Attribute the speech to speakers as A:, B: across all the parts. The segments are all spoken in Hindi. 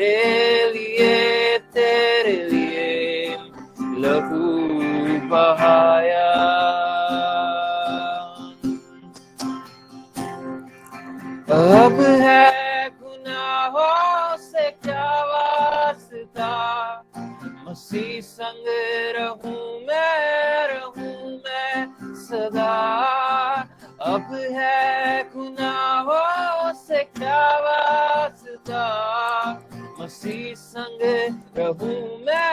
A: मेरे लिए तेरे लिए लहू बहाया। अब है गुनाहों से क्या वास्ता, मसीह संग रहूं मैं सदा। अब है गुनाहों से क्या वास्ता, मसीह संग रहूं मैं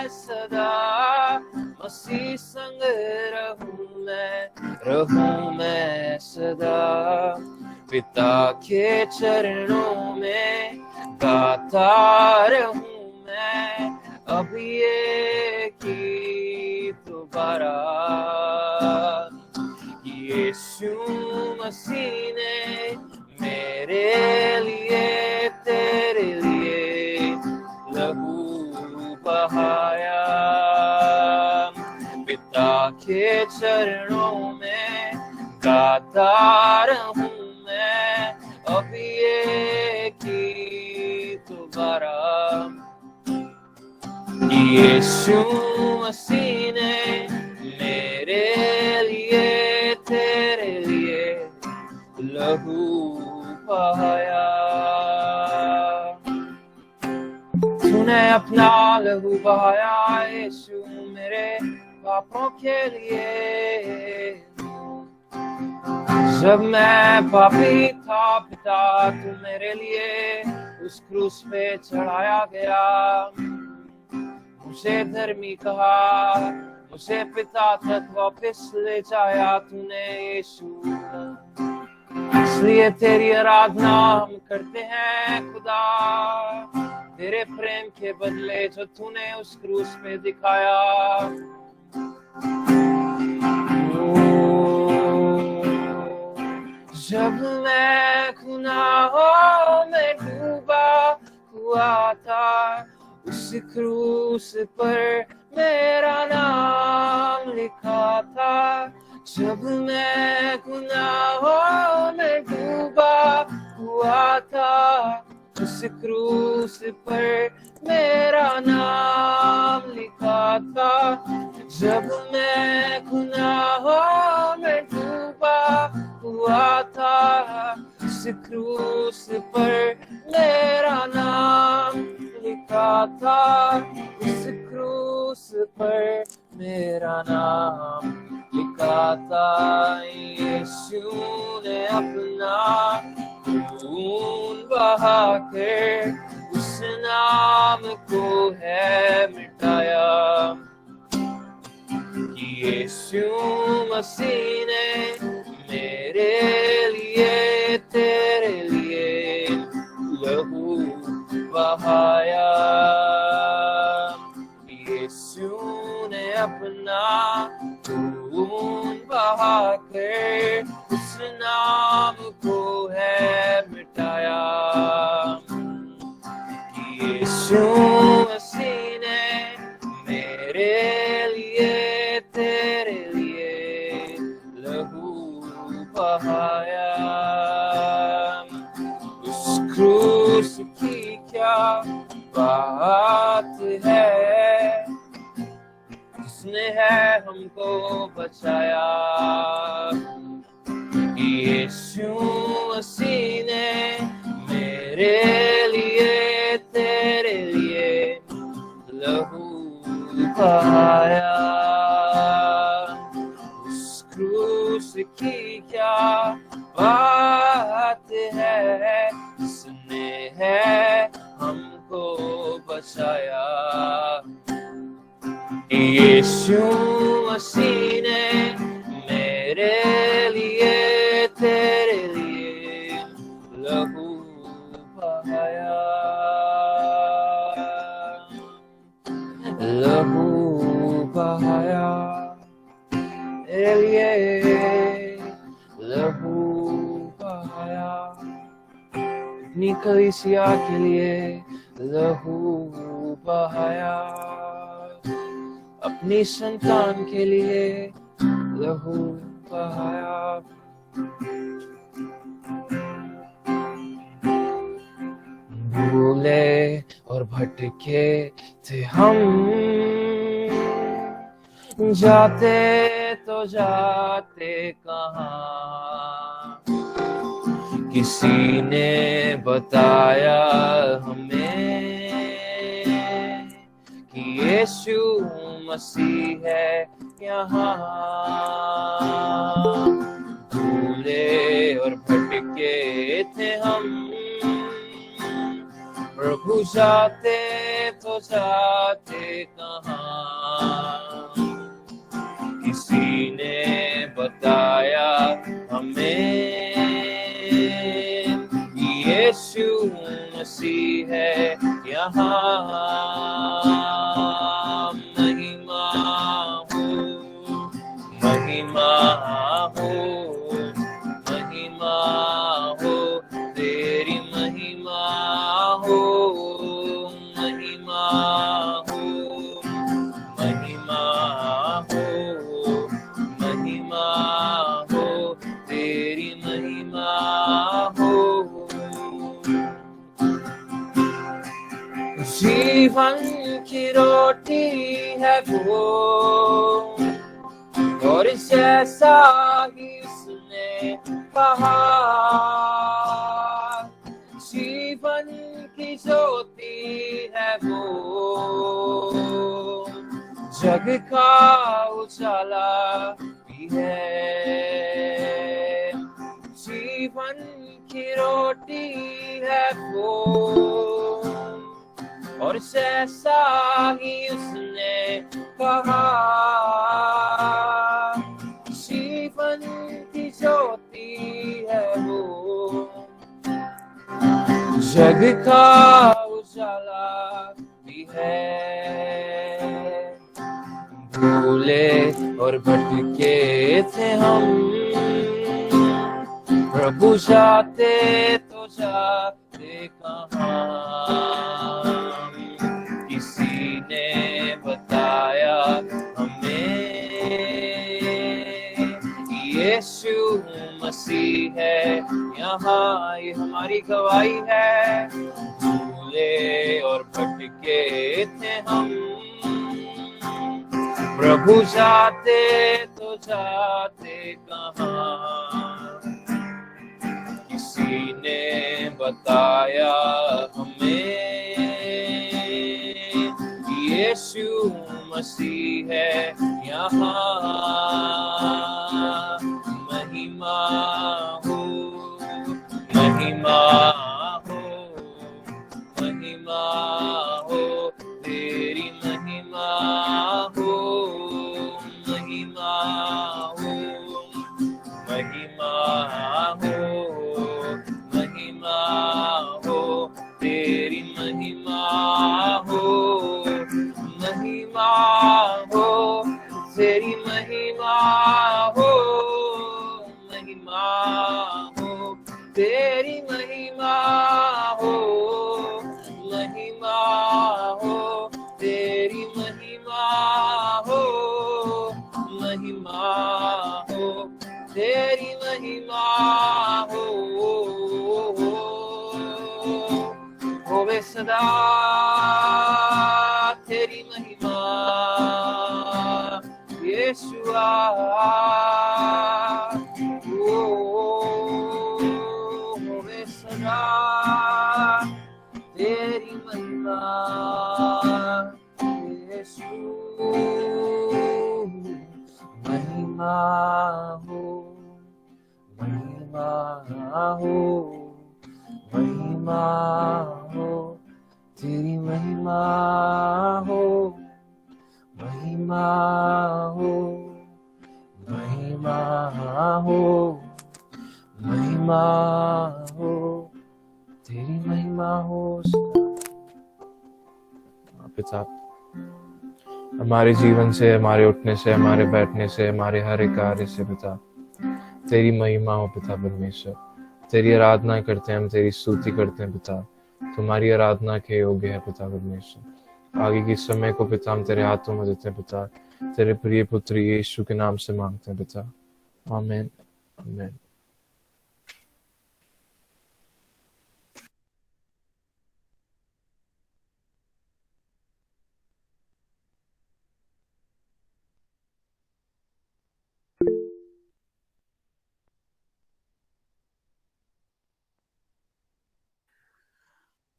A: सदा। मसीह संग रहूं मैं सदा। पिता के चरणों में गाता रहूं मैं अब ये की दोबारा। यीशु मसीह ने मेरे लिए तेरे लिए लहू बहाया। पिता के चरणों में गाता रहूं मैं अब ये की दोबारा। यीशु मसीह ने मेरे लिए तेरे लिए लहू बहाया। तूने अपना लहू बहाया यीशु मेरे पापों के लिए। जब मैं पापी था पिता तू मेरे लिए उस क्रूस पे चढ़ाया गया। मुझे धर्मी कहा, मुझे पिता तक वापस ले जाया तूने यीशु। इसलिए तेरी आराधना हम करते हैं खुदा, तेरे प्रेम के बदले जो तूने उस क्रूस पे दिखाया। जब मैं गुनाहों में डूबा हुआ था उस क्रूस पर मेरा नाम लिखा था। जब मैं गुनाहों में डूबा हुआ था उस क्रूस पर मेरा नाम लिखा था। जब मैं गुनाहों में डूबा हुआ था उस क्रूस पर मेरा नाम लिखा था। उस क्रूस पर मेरा नाम लिखा था। यीशु ने अपना खून बहाकर उस नाम को है मिटाया। यीशु मसीह ने मेरे लिए तेरे लिए लहू बहाया। यीशु ने अपना खून बहाकर उस नाम को है मिटाया। यीशु मसीह ने मेरे लिए तेरे लिए लहू बहाया। उस क्रूस की क्या बात है, जिसने है हमको बचाया। यीशु मसीह ने मेरे लिए तेरे लिए लहू बहाया। उस क्रूस की क्या बात है, जिसने है हमको बचाया। यीशु मसीह ने मेरे लिए तेरे लिए लहू बहाया। लहू बहाया मेरे लिए लहू बहाया। अपनी कलीसिया के लिए लहू बहाया। अपनी संतान के लिए लहू बहाया। भूले और भटके थे हम, जाते तो जाते कहाँ, किसी ने बताया हमें कि यीशु मसीह है यहाँ। भूले और भटके थे हम, प्रभु जाते तो जाते कहाँ, किसी ने बताया हमें यीशु मसीह है यहाँ। महिमा हो, महिमा हो, महिमा हो, तेरी महिमा हो, महिमा हो, महिमा हो, महिमा हो, तेरी महिमा हो। जीवन की रोटी है वो, और जैसा ही उसने कहा, जीवन की ज्योति है वो, जग का उजाला भी है। जीवन की रोटी है वो, और जैसा ही उसने कहा, जीवन की ज्योति है वो, जग का उजाला भी है। भूले और भटके थे हम, प्रभु जाते तो जाते कहाँ, किसी ने बताया हमें यीशु मसीह है यहाँ। ये हमारी गवाही है। भूले और भटके थे हम, प्रभु जाते तो जाते कहाँ, किसी ने बताया हमें यीशु मसीह है यहाँ। महिमा हो, महिमा हो, महिमा हो, तेरी महिमा हो, महिमा हो, महिमा हो, महिमा हो, तेरी महिमा हो, महिमा हो, तेरी महिमा हो, महिमा हो, तेरी महिमा हो, महिमा हो, तेरी महिमा हो, महिमा हो, तेरी महिमा हो। होवे सदा तेरी महिमा यीशुआ, होवे सदा तेरी महिमा यीशु। महिमा हो, महिमा हो, महिमा हो, तेरी महिमा हो, महिमा हो, महिमा हो, महिमा हो, तेरी महिमा हो। पिता, हमारे जीवन से, हमारे उठने से, हमारे बैठने से, हमारे हर एक कार्य से पिता तेरी महिमा हो पिता परमेश्वर। तेरी आराधना करते हैं हम, तेरी स्तुति करते हैं पिता। तुम्हारी आराधना के योग्य है पिता परमेश्वर। आगे के समय को पिता हम तेरे हाथों में देते हैं पिता। तेरे प्रिय पुत्र यीशु के नाम से मांगते हैं पिता, आमीन, आमीन।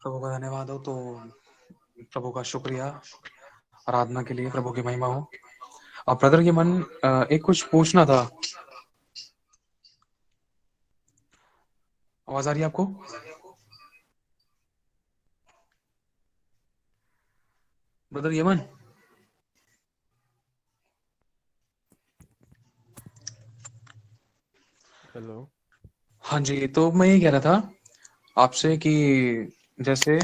B: प्रभु का धन्यवाद हो, तो प्रभु का शुक्रिया, आराधना के लिए प्रभु की महिमा हो। अब ब्रदर ये मन एक कुछ पूछना था। आवाज आ रही है आपको? Brother Yemen,
A: hello.
B: हाँ जी, तो मैं ये कह रहा था आपसे कि जैसे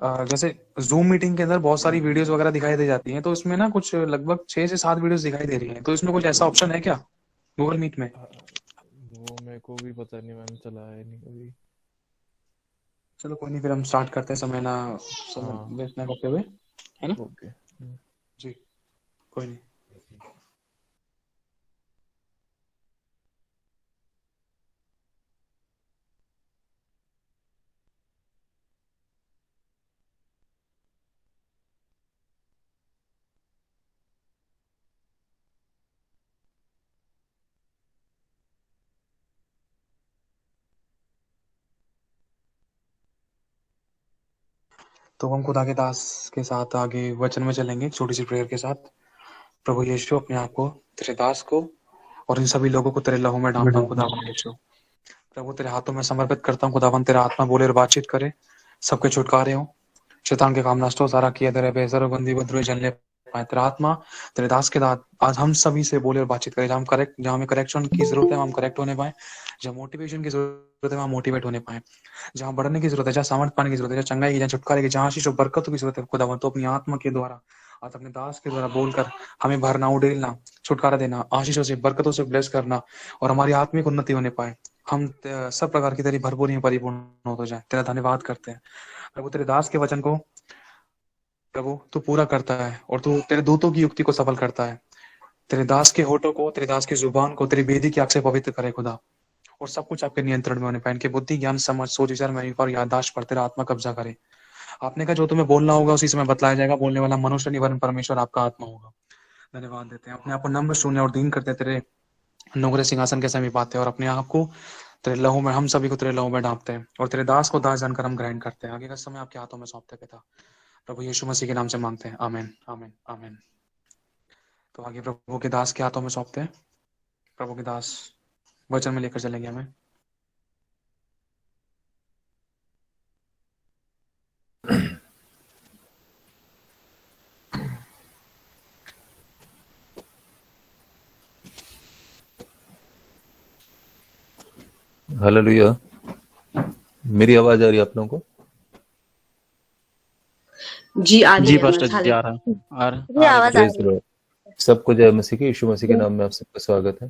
B: जैसे जूम मीटिंग के अंदर बहुत सारी वीडियोस वगैरह दिखाई दे जाती हैं, तो इसमें ना कुछ लगभग 6 से 7 वीडियोस दिखाई दे रही हैं, तो इसमें कुछ ऐसा ऑप्शन है क्या गूगल मीट में?
A: वो मेरे को भी पता नहीं, मैंने चलाया नहीं कभी।
B: चलो कोई नहीं, फिर हम स्टार्ट करते हैं, समय
A: हाँ,
B: वेस्ट ना करते हुए, है ना
A: ओके।
B: जी? कोई नहीं। तो हम खुदा के दास के साथ आगे वचन में चलेंगे, छोटी सी प्रेयर के साथ। प्रभु यीशु, अपने आप को, तेरे दास को और इन सभी लोगों को तेरे लहू में डालता हूँ खुदावन यीशु। प्रभु तेरे हाथों में समर्पित करता हूँ खुदावन, तेरा आत्मा बोले और बातचीत करे, सबके छुटकारे हो, शैतान के काम नष्ट हो, सारा किया तेरे बेहतर और गंदी बदरुए जलने पाए। तेरा आत्मा तेरे दास के दास आज हम सभी से बोले और बातचीत करे, जहाँ हमें करेक्शन की जरूरत है हम करेक्ट होने पाए, जहाँ मोटिवेशन की जरूरत है वहाँ मोटिवेट होने पाए, जहाँ बढ़ने की जरूरत है, जहाँ सामर्थ पाने की जरूरत है, जहाँ चंगाई की, जहाँ छुटकारे की, जहाँ आशीष और बरकतों की जरूरत है खुदावन, तो अपनी आत्मा के द्वारा आज अपने दास के द्वारा बोलकर हमें भरना, उड़ेलना, छुटकारा देना, आशीषों से बरकतों से ब्लेस करना और हमारी आत्मिक उन्नति होने पाए, हम सब प्रकार की तेरी भरपूरी में परिपूर्ण हो जाए। तेरा धन्यवाद करते हैं प्रभु, तेरे दास के वचन को प्रभु तू पूरा करता है और तू तेरे दूतों की युक्ति को सफल करता है। तेरे दास के होठों को, तेरे दास की जुबान को तेरी बेदी की आग से पवित्र करे खुदा, और सब कुछ आपके नियंत्रण में होने पाए। इनके बुद्धि, ज्ञान, समझ, सोच, विचार में और याददाश्त पर तेरा आत्मा कब्जा करे। आपने कहा जो तुम्हें बोलना होगा उसी समय बतलाया जाएगा, बोलने वाला मनुष्य नहीं वरन परमेश्वर आपका आत्मा होगा। धन्यवाद देते हैं, अपने आप को नम्र, शून्य और दीन करते हैं, तेरे नुग्रे सिंहासन के समीप आते हैं और अपने आप को तेरे लहू में, हम सभी को तेरे लहू में ढांपते हैं और तेरे दास को दास जानकर हम ग्रहण करते हैं। आगे का समय आपके हाथों में सौंपते हैं पिता, प्रभु यीशु मसीह के नाम से मांगते हैं, आमीन आमीन आमीन। तो आगे प्रभु के दास के हाथों में सौंपते हैं, प्रभु के दास वचन में लेकर चलेंगे हमें।
C: हालेलुया। मेरी आवाज आ रही है आप लोगों को?
D: जी आ रही
E: जी
D: है।
E: पास्टर जी आ रहा
F: ये आवाज आ
C: प्रेज
F: रही
C: लॉर्ड। सबको जय मसीह की, यीशु मसीह के नाम में आप सबका स्वागत है।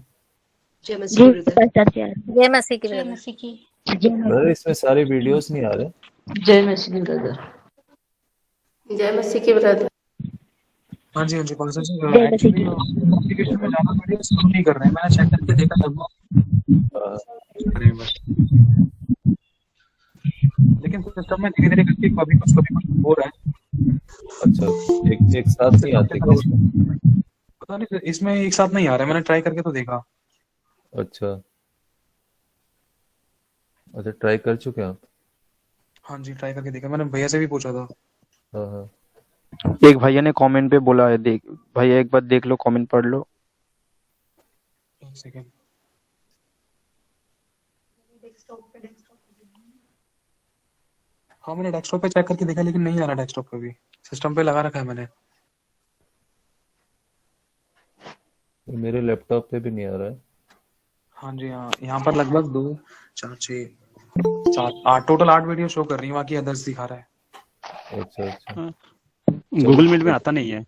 D: जय मसीह ब्रदर।
F: जय मसीह की
G: जय
F: ब्रदर।
G: मसीह की।
C: ब्रदर इसमें सारे वीडियोस नहीं आ रहे।
D: जय मसीह ब्रदर।
G: जय मसीह की ब्रदर।
B: हाँ जी पास्टर जी, एक्चुअली एप्लीकेशन में ज्यादा वीडियो स्क्रॉल नहीं कर रहे हैं, मैंने चेक करके देखा सब बस, लेकिन सिस्टम में धीरे धीरे करके कभी कुछ हो रहा है।
C: अच्छा, एक साथ नहीं आते क्या इसमें?
B: पता नहीं, इसमें एक साथ नहीं आ रहा है, मैंने ट्राई करके तो देखा।
C: अच्छा अच्छा, ट्राई कर चुके हैं आप?
B: हाँ जी, ट्राई करके देखा, मैंने भैया से भी पूछा था।
C: हाँ हाँ,
E: एक भैया ने कमेंट पे बोला है, देख भैया एक बार देख लो, कमेंट पढ़ लो।
B: एक सेकंड। हाँ मैंने डेस्कटॉप पे चेक करके देखा, लेकिन नहीं आ रहा डेस्कटॉप पे भी, सिस्टम पे लगा रखा है मैंने।
C: मेरे लैपटॉप पे भी नहीं आ रहा है।
B: हाँ जी हाँ, यहाँ पर लगभग 2 4 6 7 8 टोटल 8 वीडियो शो कर रही है, बाकी अदर्स दिखा रहा है।
C: अच्छा अच्छा,
E: गूगल मीट में आता नहीं है,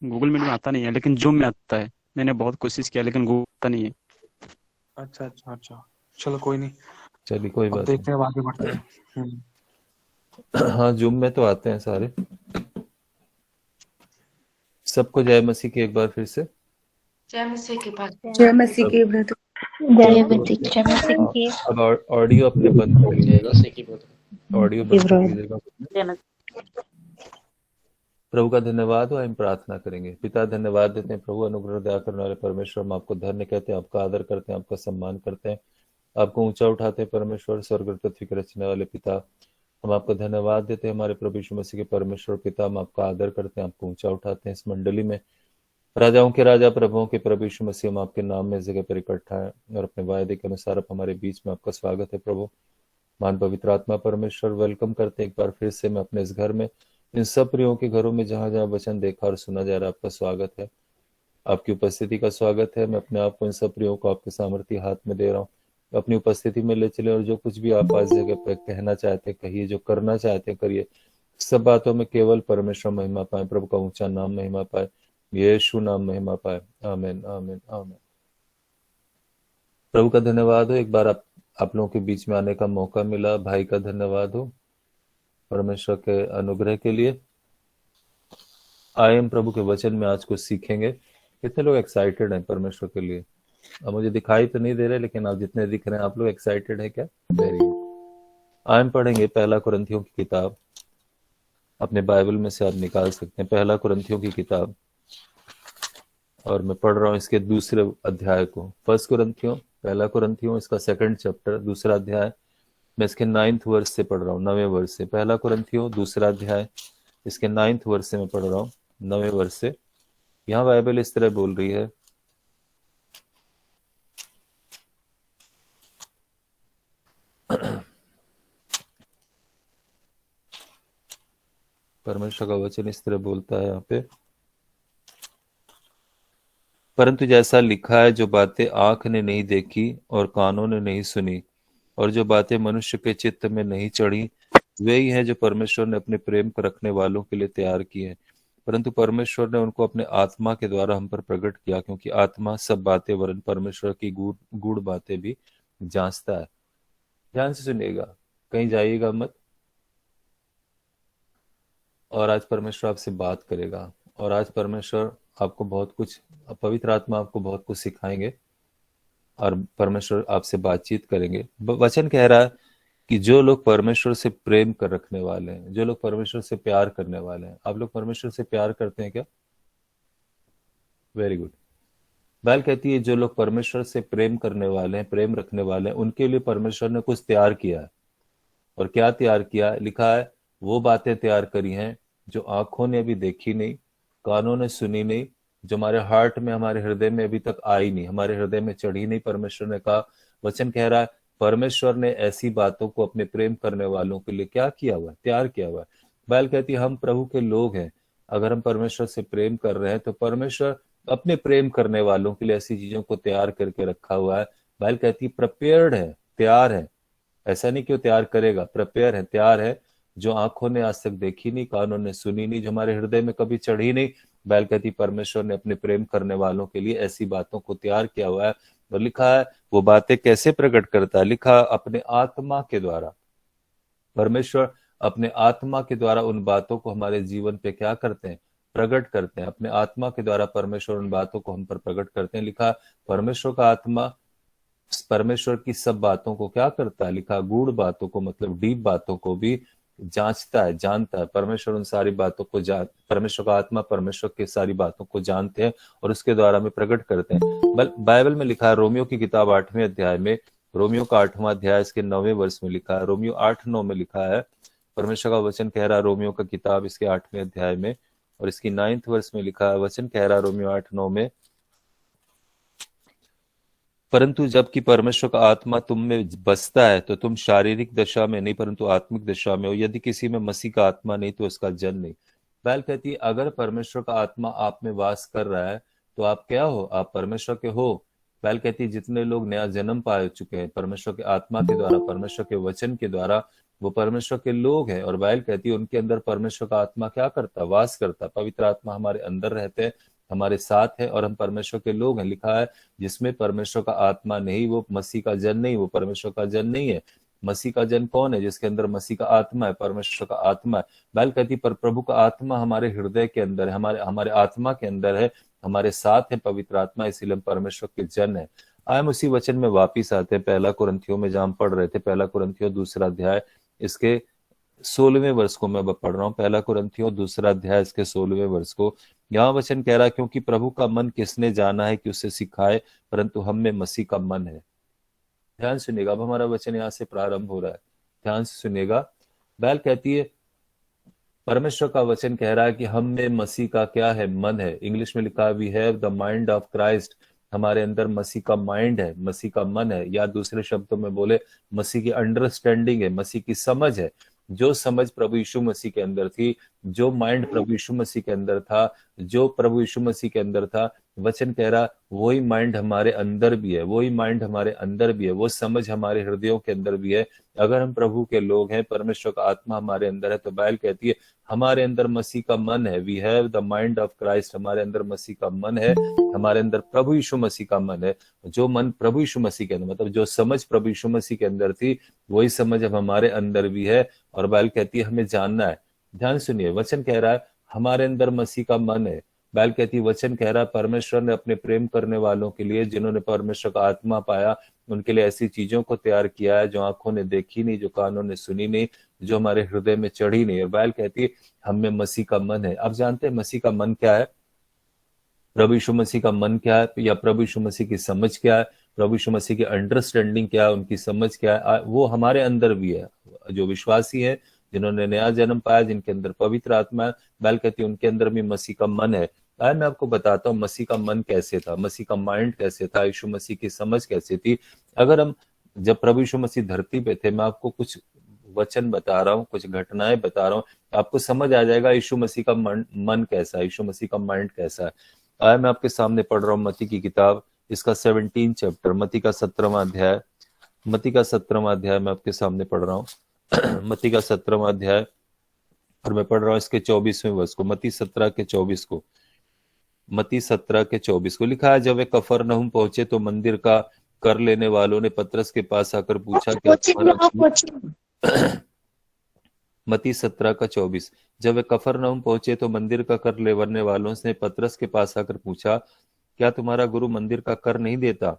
E: गूगल मीट में आता नहीं है, लेकिन जूम में आता है। मैंने बहुत कोशिश किया लेकिन गूगल आता नहीं है।
B: अच्छा, चलो कोई नहीं,
C: चलिए कोई
B: अब
C: बात
B: देखते हैं, आगे बढ़ते हैं।
C: नहीं। हाँ, जूम में तो आते हैं सारे। सबको जय मसीह की एक बार फिर से।
G: जय मसीह के पास।
D: जय मसीह की ब्रदर।
F: जय मसीह की।
C: अब ऑडियो अपने बंद कर लीजिएगा, ऑडियो बंद कर लीजिएगा।
F: जय मसीह।
C: प्रभु का धन्यवाद हो, हम प्रार्थना करेंगे। पिता, धन्यवाद देते हैं प्रभु, अनुग्रह दया करने वाले परमेश्वर, हम आपको धन्य कहते हैं, आपका आदर करते हैं, आपका सम्मान करते हैं, आपको ऊंचा उठाते हैं परमेश्वर, स्वर्ग और पृथ्वी के रचने वाले पिता। हम आपका धन्यवाद देते हैं हमारे प्रभु यीशु मसीह के परमेश्वर पिता। हम आपका आदर करते हैं, आपको ऊंचा उठाते हैं। इस मंडली में राजाओं के राजा, प्रभुओं के प्रभु यीशु मसीह, हम आपके नाम में इस जगह पर इकट्ठा है और अपने वायदे के अनुसार आप हमारे बीच में, आपका स्वागत है प्रभु। मान पवित्र आत्मा परमेश्वर, वेलकम करते हैं एक बार फिर से मैं अपने इस घर में, इन सब प्रियों के घरों में जहां जहां वचन देखा और सुना जा रहा है। आपका स्वागत है, आपकी उपस्थिति का स्वागत है। मैं अपने आप को, इन सब प्रियों को आपके सामर्थ्य हाथ में दे रहा हूँ, अपनी उपस्थिति में ले चले और जो कुछ भी आप आज जगह पर कहना चाहते हैं कहिए, जो करना चाहते हैं करिए। सब बातों में केवल परमेश्वर महिमा पाए, प्रभु का ऊंचा नाम महिमा पाए, यीशु नाम महिमा पाए। आमीन आमीन आमीन। प्रभु का धन्यवाद हो, एक बार आप लोगों के बीच में आने का मौका मिला। भाई का धन्यवाद हो परमेश्वर के अनुग्रह के लिए। आए हम प्रभु के वचन में आज कुछ सीखेंगे। कितने लोग एक्साइटेड हैं परमेश्वर के लिए? अब मुझे दिखाई तो नहीं दे रहे, लेकिन आप जितने दिख रहे हैं आप लोग एक्साइटेड है क्या? Very good. आज हम पढ़ेंगे पहला कुरिन्थियों की किताब। अपने बाइबल में से आप निकाल सकते हैं पहला कुरिन्थियों की किताब, और मैं पढ़ रहा हूँ इसके दूसरे अध्याय को। फर्स्ट कुरिन्थियों, पहला कुरिन्थियों, इसका सेकंड चैप्टर, दूसरा अध्याय। मैं इसके 9th वर्स से पढ़ रहा हूँ, 9वें वर्स से। पहला कुरिन्थियों दूसरा अध्याय, इसके 9th वर्स से मैं पढ़ रहा हूँ, 9वें वर्स से। यहाँ बाइबल इस तरह बोल रही है, परमेश्वर का वचन इस तरह बोलता है यहाँ पे, परंतु जैसा लिखा है, जो बातें आंख ने नहीं देखी और कानों ने नहीं सुनी और जो बातें मनुष्य के चित्त में नहीं चढ़ी, वे ही हैं जो परमेश्वर ने अपने प्रेम को रखने वालों के लिए तैयार किए हैं। परंतु परमेश्वर ने उनको अपने आत्मा के द्वारा हम पर प्रकट किया, क्योंकि आत्मा सब बातें वरन परमेश्वर की गूढ़ बातें भी जांचता है। ध्यान से सुनिएगा, कहीं जाइएगा मत। और आज परमेश्वर आपसे बात करेगा, और आज परमेश्वर आपको बहुत कुछ, पवित्र आत्मा आपको बहुत कुछ सिखाएंगे और परमेश्वर आपसे बातचीत करेंगे। वचन कह रहा है कि जो लोग परमेश्वर से प्रेम कर रखने वाले हैं, जो लोग परमेश्वर से प्यार करने वाले हैं। आप लोग परमेश्वर से प्यार करते हैं क्या? Very good. बाइबल कहती है जो लोग परमेश्वर से प्रेम करने वाले हैं, प्रेम रखने वाले हैं, उनके लिए परमेश्वर ने कुछ तैयार किया है। और क्या तैयार किया है? लिखा है वो बातें तैयार करी हैं जो आंखों ने अभी देखी नहीं, कानों ने सुनी नहीं, जो हमारे हार्ट में, हमारे हृदय में अभी तक आई नहीं, हमारे हृदय में चढ़ी नहीं। परमेश्वर ने कहा, वचन कह रहा है परमेश्वर ने ऐसी बातों को अपने प्रेम करने वालों के लिए क्या किया हुआ है? तैयार किया हुआ है। बाइबल कहती है हम प्रभु के लोग हैं। अगर हम परमेश्वर से प्रेम कर रहे हैं तो परमेश्वर अपने प्रेम करने वालों के लिए ऐसी चीजों को तैयार करके रखा हुआ है। बाइबल कहती है प्रिपेयर्ड है, तैयार है। ऐसा नहीं कि वो तैयार करेगा, प्रिपेयर है, तैयार है। जो आंखों ने आज तक देखी नहीं, कानों ने सुनी नहीं, जो हमारे हृदय में कभी चढ़ी नहीं, बाइबल कहती परमेश्वर ने अपने प्रेम करने वालों के लिए ऐसी बातों को तैयार किया हुआ है। और लिखा है वो बातें कैसे प्रकट करता है? लिखा अपने आत्मा के द्वारा। परमेश्वर अपने आत्मा के द्वारा उन बातों को हमारे जीवन पे क्या करते हैं? प्रकट करते हैं। अपने आत्मा के द्वारा परमेश्वर उन बातों को हम पर प्रकट करते हैं। लिखा परमेश्वर का आत्मा परमेश्वर की सब बातों को क्या करता है? लिखा गूढ़ बातों को, मतलब डीप बातों को भी जांचता है, जानता है। परमेश्वर उन सारी बातों को परमेश्वर का आत्मा परमेश्वर की सारी बातों को जानते हैं और उसके द्वारा में प्रकट करते हैं। बाइबल में लिखा है रोमियो की किताब 8वें अध्याय में, रोमियो का 8वां अध्याय इसके 9वें वर्ष में लिखा है, रोमियो 8:9 में लिखा है। परमेश्वर का वचन कह रहा है रोमियो का किताब इसके 8वें अध्याय में और इसकी 9th वर्ष में लिखा है। वचन कह रहा है रोमियो 8:9 में, परंतु जबकि परमेश्वर का आत्मा तुम में बसता है तो तुम शारीरिक दशा में नहीं परंतु आत्मिक दशा में हो। यदि किसी में मसीह का आत्मा नहीं तो उसका जन नहीं। बाइबल कहती है अगर परमेश्वर का आत्मा आप में वास कर रहा है तो आप क्या हो? आप परमेश्वर के हो। बाइबल कहती है जितने लोग नया जन्म पा चुके हैं परमेश्वर के आत्मा के द्वारा, परमेश्वर के वचन के द्वारा, वो परमेश्वर के लोग हैं। और बाइबल कहती है उनके अंदर परमेश्वर का आत्मा क्या करता? वास करता। पवित्र आत्मा हमारे अंदर रहते हैं, हमारे साथ है और हम परमेश्वर के लोग हैं। लिखा है जिसमें परमेश्वर का आत्मा नहीं वो मसीह का जन नहीं, वो परमेश्वर का जन नहीं है। मसीह का जन कौन है? जिसके अंदर मसीह का आत्मा है, परमेश्वर का आत्मा है। बाइबल कहती पर प्रभु का आत्मा हमारे हृदय के अंदर है, हमारे आत्मा के अंदर है, हमारे साथ है पवित्र आत्मा, इसीलिए हम परमेश्वर के जन है। हम उसी वचन में वापिस आते हैं पहला कुरिन्थियों में, जहां हम पढ़ रहे थे। पहला कुरिन्थियों दूसरा अध्याय इसके 16वें वर्ष को मैं पढ़ रहा हूँ। पहला कुरिन्थियों दूसरा अध्याय इसके 16वें वर्ष को। यहाँ वचन कह रहा है क्योंकि प्रभु का मन किसने जाना है कि उसे सिखाए, परंतु हम में मसीह का मन है। ध्यान सुनिएगा, अब हमारा वचन यहाँ से प्रारंभ हो रहा है। ध्यान से सुनिएगा। बैल कहती है, परमेश्वर का वचन कह रहा है कि हम में मसीह का क्या है, मन है। इंग्लिश में लिखा है we have the mind of Christ. हमारे अंदर मसीह का माइंड है, मसीह का मन है, या दूसरे शब्दों में बोले मसीह की अंडरस्टैंडिंग है, मसीह की समझ है। जो समझ प्रभु यीशु मसीह के अंदर थी, जो माइंड प्रभु यीशु मसीह के अंदर था, जो प्रभु यीशु मसीह के अंदर था, वचन कह रहा वही माइंड हमारे अंदर भी है, वही माइंड हमारे अंदर भी है, वो समझ हमारे हृदयों के अंदर भी है। अगर हम प्रभु के लोग हैं, परमेश्वर का आत्मा हमारे अंदर है, तो बाइबल कहती है हमारे अंदर मसीह का मन है। We have the mind of Christ. हमारे अंदर मसीह का मन है, हमारे अंदर प्रभु यीशु मसीह का मन है। जो मन प्रभु यीशु मसीह के अंदर, मतलब जो समझ प्रभु यीशु मसीह के अंदर थी, वही समझ अब हमारे अंदर भी है। और बाइबल कहती है हमें जानना है। ध्यान सुनिए, वचन कह रहा है हमारे अंदर मसीह का मन है। बाइबल कहती है, वचन कह रहा है परमेश्वर ने अपने प्रेम करने वालों के लिए, जिन्होंने परमेश्वर का आत्मा पाया, उनके लिए ऐसी चीजों को तैयार किया है जो आंखों ने देखी नहीं, जो कानों ने सुनी नहीं, जो हमारे हृदय में चढ़ी नहीं। और बाइबल कहती है हम में मसीह का मन है। अब जानते हैं मसीह का मन क्या है, प्रभु यीशु मसीह का मन क्या है, या प्रभु यीशु मसीह की समझ क्या है, प्रभु यीशु मसीह की अंडरस्टैंडिंग क्या है, उनकी समझ क्या है, वो हमारे अंदर भी है। जो विश्वासी है, जिन्होंने नया जन्म पाया, जिनके अंदर पवित्र आत्मा है, बाइबल कहती है उनके अंदर भी मसीह का मन है। आज मैं आपको बताता हूँ मसीह का मन कैसे था, मसीह का माइंड कैसे था, यीशु मसीह की समझ कैसे थी। अगर हम जब प्रभु यीशु मसीह धरती पे थे, मैं आपको कुछ वचन बता रहा हूँ, कुछ घटनाएं बता रहा हूँ, आपको समझ आ जाएगा यीशु मसीह का मन कैसा है, यीशु मसीह का माइंड कैसा है। आज मैं आपके सामने पढ़ रहा हूँ मत्ती की किताब, इसका 17 चैप्टर, मत्ती का 17वां अध्याय, मत्ती का 17वां अध्याय मैं आपके सामने पढ़ रहा हूँ। मत्ती का 17वां अध्याय, और मैं पढ़ रहा हूँ इसके 24वें वर्ष को, मत्ती 17 के 24 को। मत्ती 17 के 24 को लिखा है, जब वे कफरनहूम पहुंचे तो मंदिर का कर लेने वालों ने पतरस के पास आकर पूछा क्या तुम्हारा मत्ती 17 का 24। जब वे कफरनहूम पहुंचे तो मंदिर का कर लेने वालों ने पतरस के पास आकर पूछा क्या तुम्हारा गुरु मंदिर का कर नहीं देता?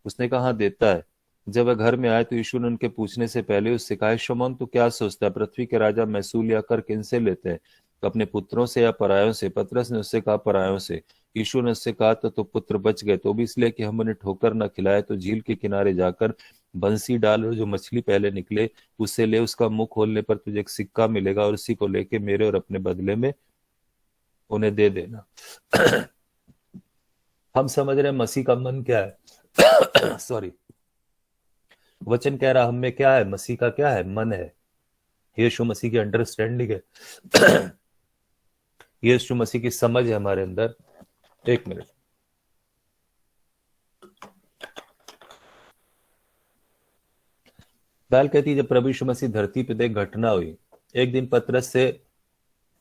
C: उसने कहा हाँ देता है। जब वह घर में आए तो यीशु ने उनके पूछने से पहले उससे कहा, शमौन तू क्या सोचता है, पृथ्वी के राजा महसूल या कर किनसे लेते हैं, तो अपने पुत्रों से या परायों से? पतरस ने उससे कहा परायों से। यीशु ने उससे कहा तो पुत्र बच गए, तो भी इसलिए कि हम उन्हें ठोकर न खिलाए। तो झील के किनारे जाकर बंसी डाल और जो मछली पहले निकले उससे ले, उसका मुंह खोलने पर तुझे एक सिक्का मिलेगा और उसी को लेके मेरे और अपने बदले में उन्हें दे देना। हम समझ रहे हैं मसीह का मन क्या है। सॉरी, वचन कह रहा हम में क्या है, मसीह का क्या है, मन है। यीशु मसीह की अंडरस्टैंडिंग है, यीशु मसीह की समझ है हमारे अंदर। एक मिनट, बाइबल कहती है जब प्रभु यीशु मसीह धरती पे थे, घटना हुई। एक दिन पतरस से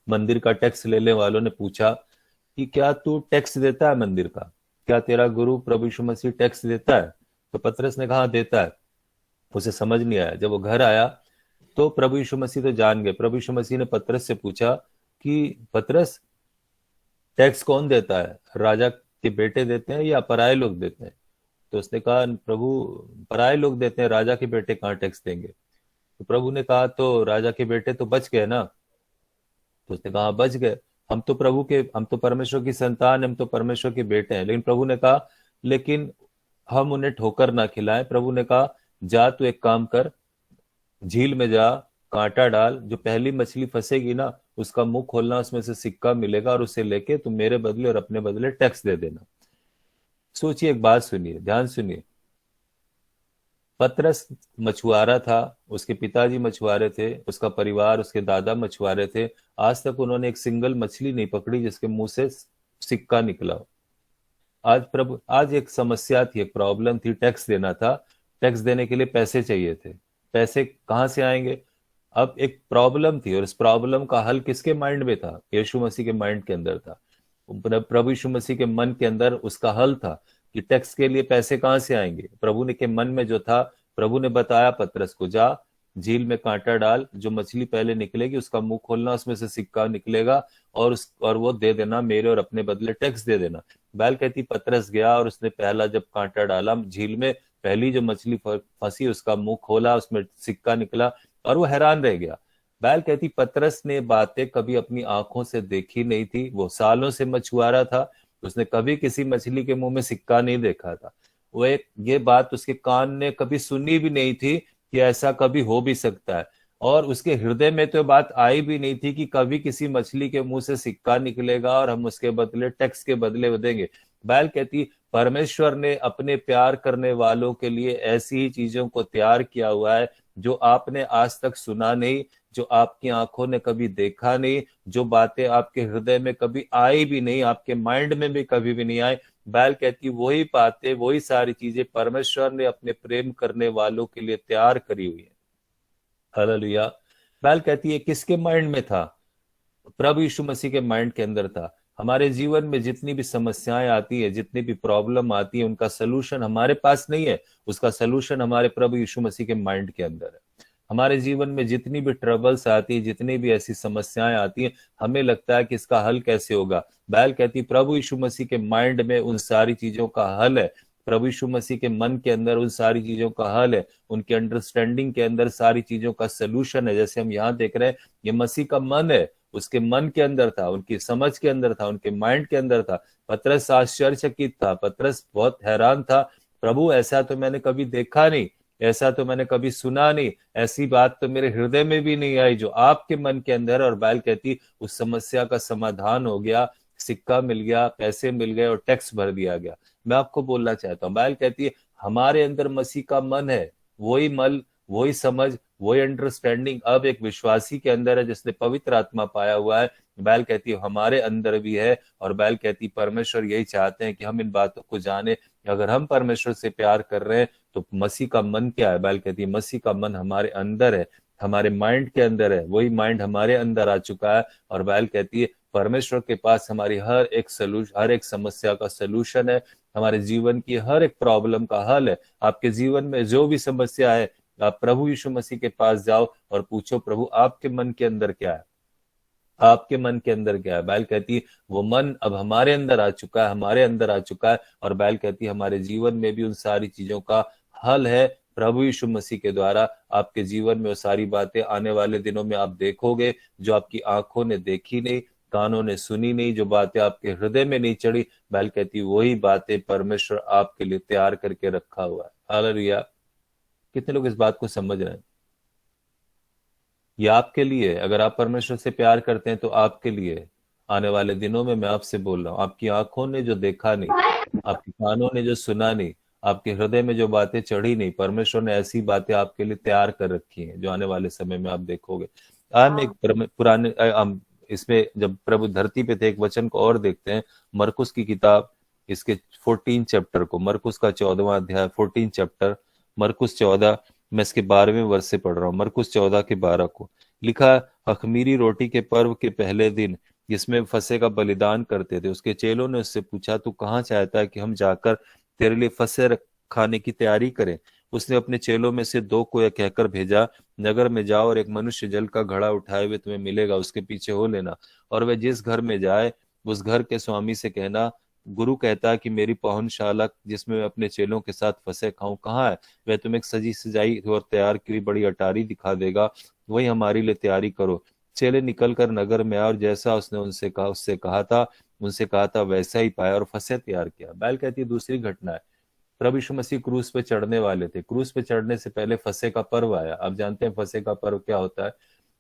C: मंदिर का टैक्स लेने वालों ने पूछा कि क्या तू टैक्स देता है मंदिर का, क्या तेरा गुरु प्रभु यीशु मसीह टैक्स देता है? तो पतरस ने कहा देता है। उसे समझ नहीं आया। जब वो घर आया तो प्रभु यीशु मसीह तो जान गए। प्रभु यीशु मसीह ने पतरस से पूछा कि पतरस टैक्स कौन देता है, राजा के बेटे देते हैं या पराये लोग देते हैं? तो उसने कहा प्रभु पराये लोग देते हैं, राजा के बेटे कहाँ टैक्स देंगे? तो प्रभु ने कहा तो राजा के बेटे तो बच गए ना? तो उसने कहा बच गए, हम तो परमेश्वर की संतान, हम तो परमेश्वर के बेटे हैं। लेकिन प्रभु ने कहा लेकिन हम उन्हें ठोकर ना खिलाएं। प्रभु ने कहा जा तू एक काम कर, झील में जा, कांटा डाल, जो पहली मछली फंसेगी ना उसका मुंह खोलना, उसमें से सिक्का मिलेगा और उसे लेके तुम मेरे बदले और अपने बदले टैक्स दे देना। सोचिए, एक बात सुनिए, ध्यान सुनिए। पतरस मछुआरा था, उसके पिताजी मछुआरे थे, उसका परिवार, उसके दादा मछुआरे थे। आज तक उन्होंने एक सिंगल मछली नहीं पकड़ी जिसके मुंह से सिक्का निकला। आज एक समस्या थी, एक प्रॉब्लम थी, टैक्स देना था। टैक्स देने के लिए पैसे चाहिए थे। पैसे कहां से आएंगे? अब एक प्रॉब्लम थी और इस प्रॉब्लम का हल किसके माइंड में था? यीशु मसीह के माइंड के अंदर था। प्रभु यीशु मसीह के मन के अंदर उसका हल था कि टैक्स के लिए पैसे कहां से आएंगे। प्रभु ने के मन में जो था, प्रभु ने बताया पतरस को, जा झील में कांटा डाल, जो मछली पहले निकलेगी उसका मुंह खोलना, उसमें से सिक्का निकलेगा और वो दे देना, मेरे और अपने बदले टैक्स दे देना। बाइबल कहती पतरस गया और उसने पहला जब कांटा डाला झील में, पहली जो मछली फंसी उसका मुंह खोला, उसमें सिक्का निकला और वो हैरान रह गया। बाइबल कहती पतरस ने बातें कभी अपनी आंखों से देखी नहीं थी। वो सालों से मछुआरा था, उसने कभी किसी मछली के मुंह में सिक्का नहीं देखा था। ये बात उसके कान ने कभी सुनी भी नहीं थी कि ऐसा कभी हो भी सकता है। और उसके हृदय में तो बात आई भी नहीं थी कि कभी किसी मछली के मुंह से सिक्का निकलेगा और हम उसके बदले टैक्स के बदले देंगे। बाइबल कहती परमेश्वर ने अपने प्यार करने वालों के लिए ऐसी ही चीजों को तैयार किया हुआ है जो आपने आज तक सुना नहीं, जो आपकी आंखों ने कभी देखा नहीं, जो बातें आपके हृदय में कभी आई भी नहीं, आपके माइंड में भी कभी भी नहीं आई। बाइबल कहती वही बातें, वही सारी चीजें परमेश्वर ने अपने प्रेम करने वालों के लिए तैयार करी हुई है। हालेलुया। बाइबल कहती है किसके माइंड में था? प्रभु यीशु मसीह के माइंड के अंदर था। हमारे जीवन में जितनी भी समस्याएं आती है, जितनी भी प्रॉब्लम आती है, उनका सलूशन हमारे पास नहीं है, उसका सलूशन हमारे प्रभु यीशु मसीह के माइंड के अंदर है। हमारे जीवन में जितनी भी ट्रबल्स आती है, जितनी भी ऐसी समस्याएं आती हैं, हमें लगता है कि इसका हल कैसे होगा। बाइबल कहती है प्रभु यीशु मसीह के माइंड में उन सारी चीजों का हल है, प्रभु यीशु मसीह के मन के अंदर उन सारी चीजों का हल है, उनके अंडरस्टैंडिंग के अंदर सारी चीजों का सलूशन है। जैसे हम यहाँ देख रहे हैं, ये मसीह का मन है, उसके मन के अंदर था, उनकी समझ के अंदर था, उनके माइंड के अंदर था। पतरस आश्चर्यचकित था, पतरस बहुत हैरान था, प्रभु ऐसा तो मैंने कभी देखा नहीं, ऐसा तो मैंने कभी सुना नहीं, ऐसी बात तो मेरे हृदय में भी नहीं आई जो आपके मन के अंदर। और बाइबल कहती उस समस्या का समाधान हो गया, सिक्का मिल गया, पैसे मिल गए और टैक्स भर दिया गया। मैं आपको बोलना चाहता हूँ, बाइबल कहती है हमारे अंदर मसीह का मन है, वही मल, वही समझ, वही अंडरस्टैंडिंग अब एक विश्वासी के अंदर है जिसने पवित्र आत्मा पाया हुआ है। बाइबल कहती है हमारे अंदर भी है। और बाइबल कहती परमेश्वर यही चाहते हैं कि हम इन बातों को जाने। अगर हम परमेश्वर से प्यार कर रहे हैं तो मसीह का मन क्या है? बाइबल कहती है मसीह का मन हमारे अंदर है, हमारे माइंड के अंदर है, वही माइंड हमारे अंदर आ चुका है। और बाइबल कहती है परमेश्वर के पास हमारी हर एक समस्या का सलूशन है, हमारे जीवन की हर एक प्रॉब्लम का हल है। आपके जीवन में जो भी समस्या है, आप प्रभु यीशु मसीह के पास जाओ और पूछो प्रभु आपके मन के अंदर क्या है, आपके मन के अंदर क्या है। बाइबल कहती है वो मन अब हमारे अंदर आ चुका है, हमारे अंदर आ चुका है। और बाइबल कहती है हमारे जीवन में भी उन सारी चीजों का हल है प्रभु यीशु मसीह के द्वारा। आपके जीवन में वो सारी बातें आने वाले दिनों में आप देखोगे जो आपकी आंखों ने देखी नहीं, कानों ने सुनी नहीं, जो बातें आपके हृदय में नहीं चढ़ी। बाइबल कहती है वही बातें परमेश्वर आपके लिए तैयार करके रखा हुआ है। हालेलुया। कितने लोग इस बात को समझ रहे हैं? ये आपके लिए, अगर आप परमेश्वर से प्यार करते हैं तो आपके लिए आने वाले दिनों में मैं आपसे बोल रहा हूं, आपकी आंखों ने जो देखा नहीं, आपके कानों ने जो सुना नहीं, आपके हृदय में जो बातें चढ़ी नहीं, परमेश्वर ने ऐसी बातें आपके लिए तैयार कर रखी हैं जो आने वाले समय में आप देखोगे। हम एक पुराने इसमें जब प्रभु धरती पे थे, एक वचन को और देखते हैं, मरकुस की किताब इसके 14 चैप्टर को, मरकुस का 14वां अध्याय 14 चैप्टर, मरकुस 14, मैं इसके 12वें वर्ष से पढ़ रहा हूँ। मरकुस 14 के 12 को लिखा, अखमीरी रोटी के पर्व के पहले दिन जिसमें फसह का बलिदान करते थे, उसके चेलों ने उससे पूछा तू कहाँ चाहता है कि हम जाकर तेरे लिए फसह खाने की तैयारी करें? उसने अपने चेलों में से 2 को यह कहकर भेजा, नगर में जाओ और एक मनुष्य जल का घड़ा उठाए हुए तुम्हें मिलेगा, उसके पीछे हो लेना। और वह जिस घर में जाए उस घर के स्वामी से कहना, गुरु कहता है कि मेरी पहुंचशाला जिसमें मैं अपने चेलों के साथ फंसे खाऊं कहाँ है? वह तुम्हें एक सजी सजाई और तैयार की बड़ी अटारी दिखा देगा, वही हमारे लिए तैयारी करो। चेले निकल कर नगर में आए और जैसा उसने उससे कहा था वैसा ही पाया और फंसे तैयार किया। बाइबल कहती है दूसरी घटना है, प्रभु यीशु मसीह क्रूस पे चढ़ने वाले थे। क्रूस पे चढ़ने से पहले फसह का पर्व आया। आप जानते हैं फसह का पर्व क्या होता है?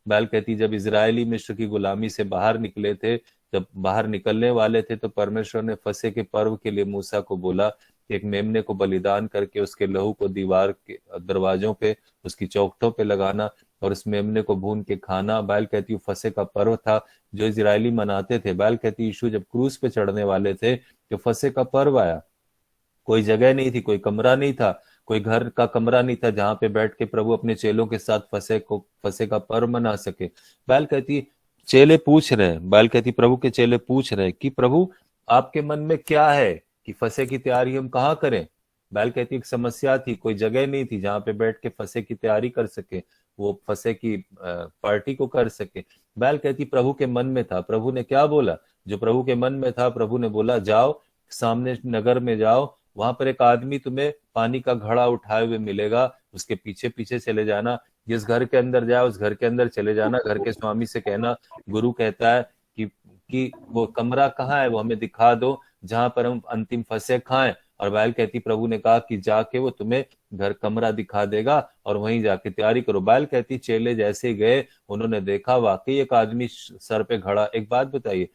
C: बाइबल कहती जब इजरायली मिस्र की गुलामी से बाहर निकले थे, जब बाहर निकलने वाले थे तो परमेश्वर ने फसह के पर्व के लिए मूसा को बोला कि एक मेमने को बलिदान करके उसके लहू को दीवार के दरवाजों पे, उसकी चौखटों पे लगाना और उस मेमने को भून के खाना। बाइबल कहती फसह का पर्व था जो इजरायली मनाते थे। बाइबल कहती यीशु जब क्रूस पे चढ़ने वाले थे तो फसह का पर्व आया। कोई जगह नहीं थी, कोई कमरा नहीं था, कोई घर का कमरा नहीं था जहां पे बैठ के प्रभु अपने चेलों के साथ फसह का पर्व मना सके। बाइबल कहती चेले पूछ रहे हैं, बाइबल कहती प्रभु के चेले पूछ रहे हैं कि प्रभु आपके मन में क्या है कि फसह की तैयारी हम कहाँ करें? बाइबल कहती एक समस्या थी, कोई जगह नहीं थी जहां पे बैठ के फसह की तैयारी कर सके, वो फसह की पार्टी को कर सके। बाइबल कहती प्रभु के मन में था। प्रभु ने क्या बोला? जो प्रभु के मन में था, प्रभु ने बोला जाओ सामने नगर में जाओ, वहां पर एक आदमी तुम्हें पानी का घड़ा उठाए हुए मिलेगा, उसके पीछे पीछे चले जाना। जिस घर के अंदर जाए उस घर के अंदर चले जाना। घर के स्वामी से कहना गुरु कहता है कि वो कमरा कहाँ है, वो हमें दिखा दो जहां पर हम अंतिम फसह खाएं। और बैल कहती प्रभु ने कहा कि जाके वो तुम्हें घर कमरा दिखा देगा और वहीं जाके तैयारी करो। बैल कहती चेले जैसे गए, उन्होंने देखा वाकई एक आदमी सर पे खड़ा। एक बात बताइए,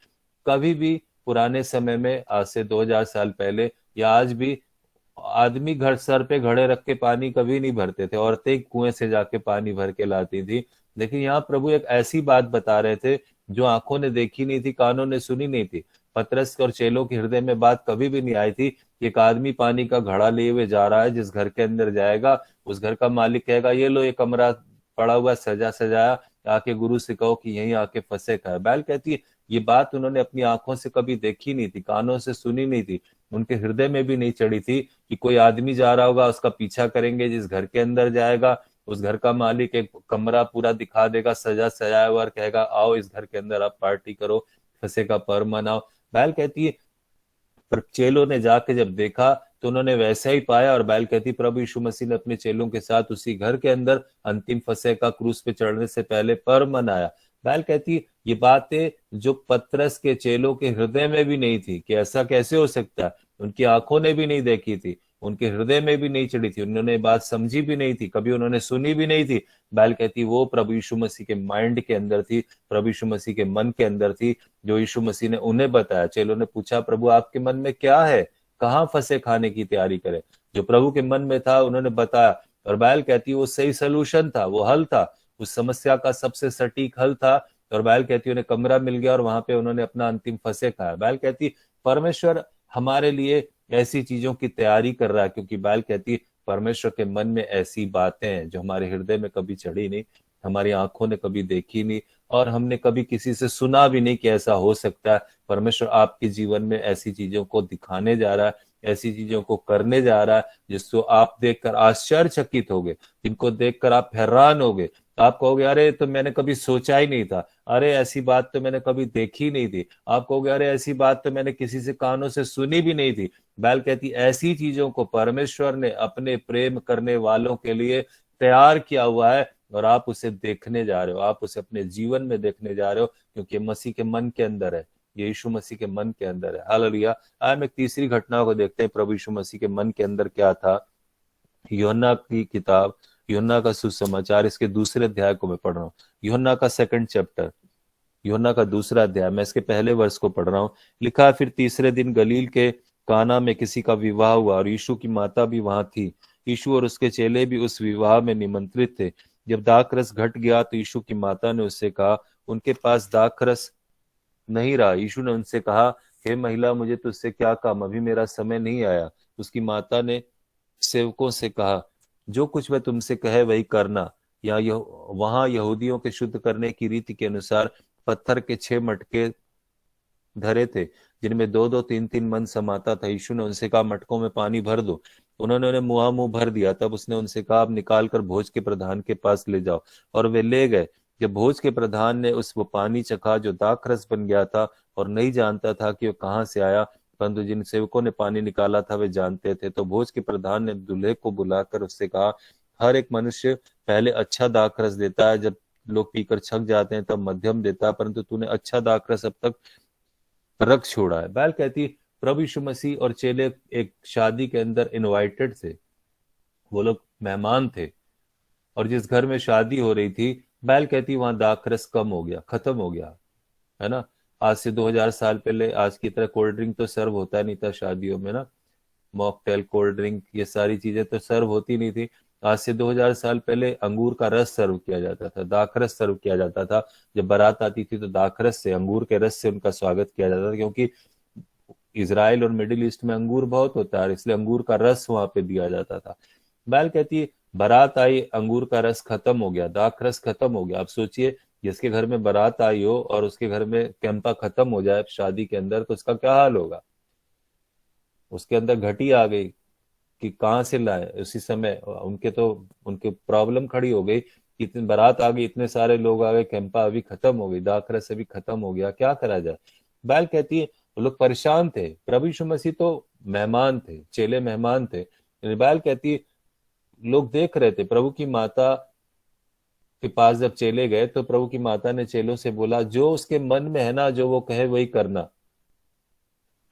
C: कभी भी पुराने समय में, आज से 2000 साल पहले या आज भी, आदमी घर सर पे घड़े रख के पानी कभी नहीं भरते थे, औरतें कुएं से जाके पानी भर के लाती थी। लेकिन यहाँ प्रभु एक ऐसी बात बता रहे थे जो आंखों ने देखी नहीं थी, कानों ने सुनी नहीं थी। पतरस और चेलों के हृदय में बात कभी भी नहीं आई थी कि एक आदमी पानी का घड़ा लिए हुए जा रहा है, जिस घर के अंदर जाएगा उस घर का मालिक कहेगा ये लो ये कमरा पड़ा हुआ सजा सजाया, आके गुरु से कहो कि यहीं आके फंसे खाए। बैल कहती है ये बात उन्होंने अपनी आंखों से कभी देखी नहीं थी, कानों से सुनी नहीं थी, उनके हृदय में भी नहीं चढ़ी थी कि कोई आदमी जा रहा होगा, उसका पीछा करेंगे, जिस घर के अंदर जाएगा उस घर का मालिक एक कमरा पूरा दिखा देगा सजा सजाया हुआ और कहेगा आओ इस घर के अंदर आप पार्टी करो, फंसे का पर्व मनाओ। बैल कहती है पर चेलों ने जाके जब देखा तो उन्होंने वैसा ही पाया। और बैल कहती प्रभु यीशु मसीह ने अपने चेलों के साथ उसी घर के अंदर अंतिम फसह का क्रूस पे चढ़ने से पहले पर्व मनाया। बैल कहती ये बातें जो पतरस के चेलों के हृदय में भी नहीं थी कि ऐसा कैसे हो सकता है, उनकी आंखों ने भी नहीं देखी थी, उनके हृदय में भी नहीं चढ़ी थी, उन्होंने बात समझी भी नहीं थी, कभी उन्होंने सुनी भी नहीं थी। बैल कहती वो प्रभु यीशु मसीह के माइंड के अंदर थी, प्रभु यीशु मसीह के मन के अंदर थी, जो यीशु मसीह ने उन्हें बताया। चेलों ने पूछा प्रभु आपके मन में क्या है, कहाँ फंसे खाने की तैयारी करें। जो प्रभु के मन में था उन्होंने बताया, और बैल कहती वो सही सोल्यूशन था, वो हल था, उस समस्या का सबसे सटीक हल था। और बैल कहती उन्हें कमरा मिल गया और वहां पे उन्होंने अपना अंतिम फंसे खाया। बैल कहती परमेश्वर हमारे लिए ऐसी चीजों की तैयारी कर रहा है, क्योंकि बैल कहती परमेश्वर के मन में ऐसी बातें हैं जो हमारे हृदय में कभी चढ़ी नहीं, हमारी आंखों ने कभी देखी नहीं, और हमने कभी किसी से सुना भी नहीं कि ऐसा हो सकता है। परमेश्वर आपके जीवन में ऐसी चीजों को दिखाने जा रहा है, ऐसी चीजों को करने जा रहा है जिसको आप देखकर आश्चर्यचकित होगे, जिनको देखकर आप हैरान होगे। आप कहोगे अरे तो मैंने कभी सोचा ही नहीं था, अरे ऐसी बात तो मैंने कभी देखी नहीं थी। आप कहोगे अरे ऐसी बात तो मैंने किसी से कानों से सुनी भी नहीं थी। बैल कहती ऐसी चीजों को परमेश्वर ने अपने प्रेम करने वालों के लिए तैयार किया हुआ है, और आप उसे देखने जा रहे हो, आप उसे अपने जीवन में देखने जा रहे हो, क्योंकि मसीह के मन के अंदर है, ये यीशु मसीह के मन के अंदर है। हालेलुया। आज हम एक तीसरी घटना को देखते हैं, प्रभु यीशु मसीह के मन के अंदर क्या था। यूहन्ना की किताब, यूहन्ना का सुसमाचार, इसके दूसरे अध्याय को मैं पढ़ रहा हूँ। यूहन्ना का 2nd चैप्टर, यूहन्ना का दूसरा अध्याय, मैं इसके पहले वर्ष को पढ़ रहा हूँ। लिखा है फिर तीसरे दिन गलील के काना में किसी का विवाह हुआ और यीशु की माता भी वहां थी। यीशु और उसके चेले भी उस विवाह में निमंत्रित थे। जब दाखरस घट गया तो यीशु की माता ने उससे कहा उनके पास दाखरस नहीं रहा। यीशु ने उनसे कहा हे महिला, मुझे तुझसे क्या काम, अभी मेरा समय नहीं आया। उसकी माता ने सेवकों से कहा जो कुछ वह तुमसे कहे वही करना। वहां यहूदियों के शुद्ध करने की रीति के अनुसार पत्थर के 6 मटके धरे थे जिनमें 2-2, 3-3 मन समाता था। यीशु ने उनसे कहा मटकों में पानी भर दो। उन्होंने उन्हें मुंह भर दिया। तब उसने उनसे कहा अब निकाल कर भोज के प्रधान के पास ले जाओ, और वे ले गए। जब भोज के प्रधान ने वो पानी चखा जो दाखरस बन गया था और नहीं जानता था कि वो कहाँ से आया, परंतु जिन सेवकों ने पानी निकाला था वे जानते थे, तो भोज के प्रधान ने दूल्हे को बुलाकर उससे कहा हर एक मनुष्य पहले अच्छा दाखरस देता है, जब लोग पीकर छक जाते हैं तब मध्यम देता है, परंतु तूने अच्छा दाखरस अब तक रख छोड़ा है। बैल कहती प्रभु यीशु मसीह और चेले एक शादी के अंदर इनवाइटेड थे, वो लोग मेहमान थे, और जिस घर में शादी हो रही थी बैल कहती वहां दाखरस कम हो गया, खत्म हो गया, है ना। आज से 2000 साल पहले आज की तरह कोल्ड ड्रिंक तो सर्व होता नहीं था शादियों में ना, मॉकटेल, कोल्ड ड्रिंक, ये सारी चीजें तो सर्व होती नहीं थी। आज से 2000 साल पहले अंगूर का रस सर्व किया जाता था, दाखरस सर्व किया जाता था। जब बारात आती थी तो दाखरस से, अंगूर के रस से उनका स्वागत किया जाता था, क्योंकि इजराइल और मिडिल ईस्ट में अंगूर बहुत होता है, इसलिए अंगूर का रस वहां पे दिया जाता था। बैल कहती है बारात आई, अंगूर का रस खत्म हो गया, दाखरस खत्म हो गया। आप सोचिए जिसके घर में बारात आई हो और उसके घर में कैंपा खत्म हो जाए शादी के अंदर, तो उसका क्या हाल होगा। उसके अंदर घटी आ गई कि कहाँ से लाए, उसी समय उनके प्रॉब्लम खड़ी हो गई, इतनी बारात आ गई, इतने सारे लोग आ गए, कैंपा अभी खत्म हो गई, दाखरस अभी खत्म हो गया, क्या करा जाए। बैल कहती है वो लोग परेशान थे। प्रभु यीशु मसीह तो मेहमान थे, चेले मेहमान थे। बैल कहती है लोग देख रहे थे। प्रभु की माता के पास जब चेले गए तो प्रभु की माता ने चेलों से बोला जो उसके मन में है ना, जो वो कहे वही करना।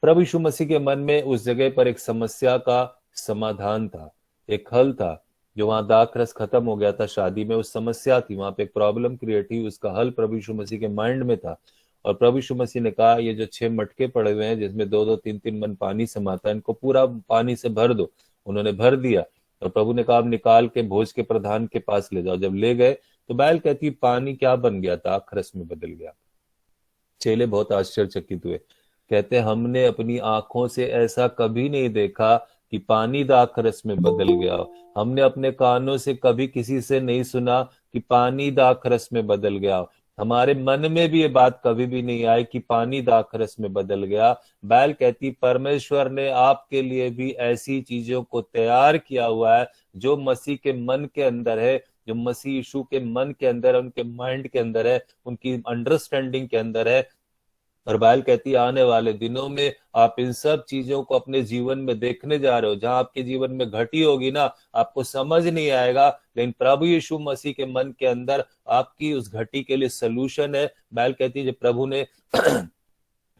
C: प्रभु यीशु मसीह के मन में उस जगह पर एक समस्या का समाधान था, एक हल था। जो वहां दाखरस खत्म हो गया था शादी में, उस समस्या थी, वहां पे एक प्रॉब्लम क्रिएट हुई, उसका हल प्रभु यीशु मसीह के माइंड में था। और प्रभु यीशु मसीह ने कहा ये जो 6 मटके पड़े हुए हैं जिसमें 2-2 3-3 मन पानी समाता है, इनको पूरा पानी से भर दो। उन्होंने भर दिया और प्रभु ने कहा अब निकाल के भोज के प्रधान के पास ले जाओ। जब ले गए तो बाइबल कहती पानी क्या बन गया था, दाखरस में बदल गया। चेले बहुत आश्चर्यचकित हुए, कहते हमने अपनी आंखों से ऐसा कभी नहीं देखा कि पानी दाखरस में बदल गया। हमने अपने कानों से कभी किसी से नहीं सुना कि पानी दाखरस में बदल गया। हमारे मन में भी ये बात कभी भी नहीं आई कि पानी दाखरस में बदल गया। बाइबल कहती परमेश्वर ने आपके लिए भी ऐसी चीजों को तैयार किया हुआ है जो मसीह के मन के अंदर है, जो मसीह यीशु के मन के अंदर है, उनके माइंड के अंदर है, उनकी अंडरस्टैंडिंग के अंदर है। और बाइबल कहती है आने वाले दिनों में आप इन सब चीजों को अपने जीवन में देखने जा रहे हो। जहां आपके जीवन में घटी होगी ना, आपको समझ नहीं आएगा, लेकिन प्रभु यीशु मसीह के मन के अंदर आपकी उस घटी के लिए सोल्यूशन है। बाइबल कहती है जब प्रभु ने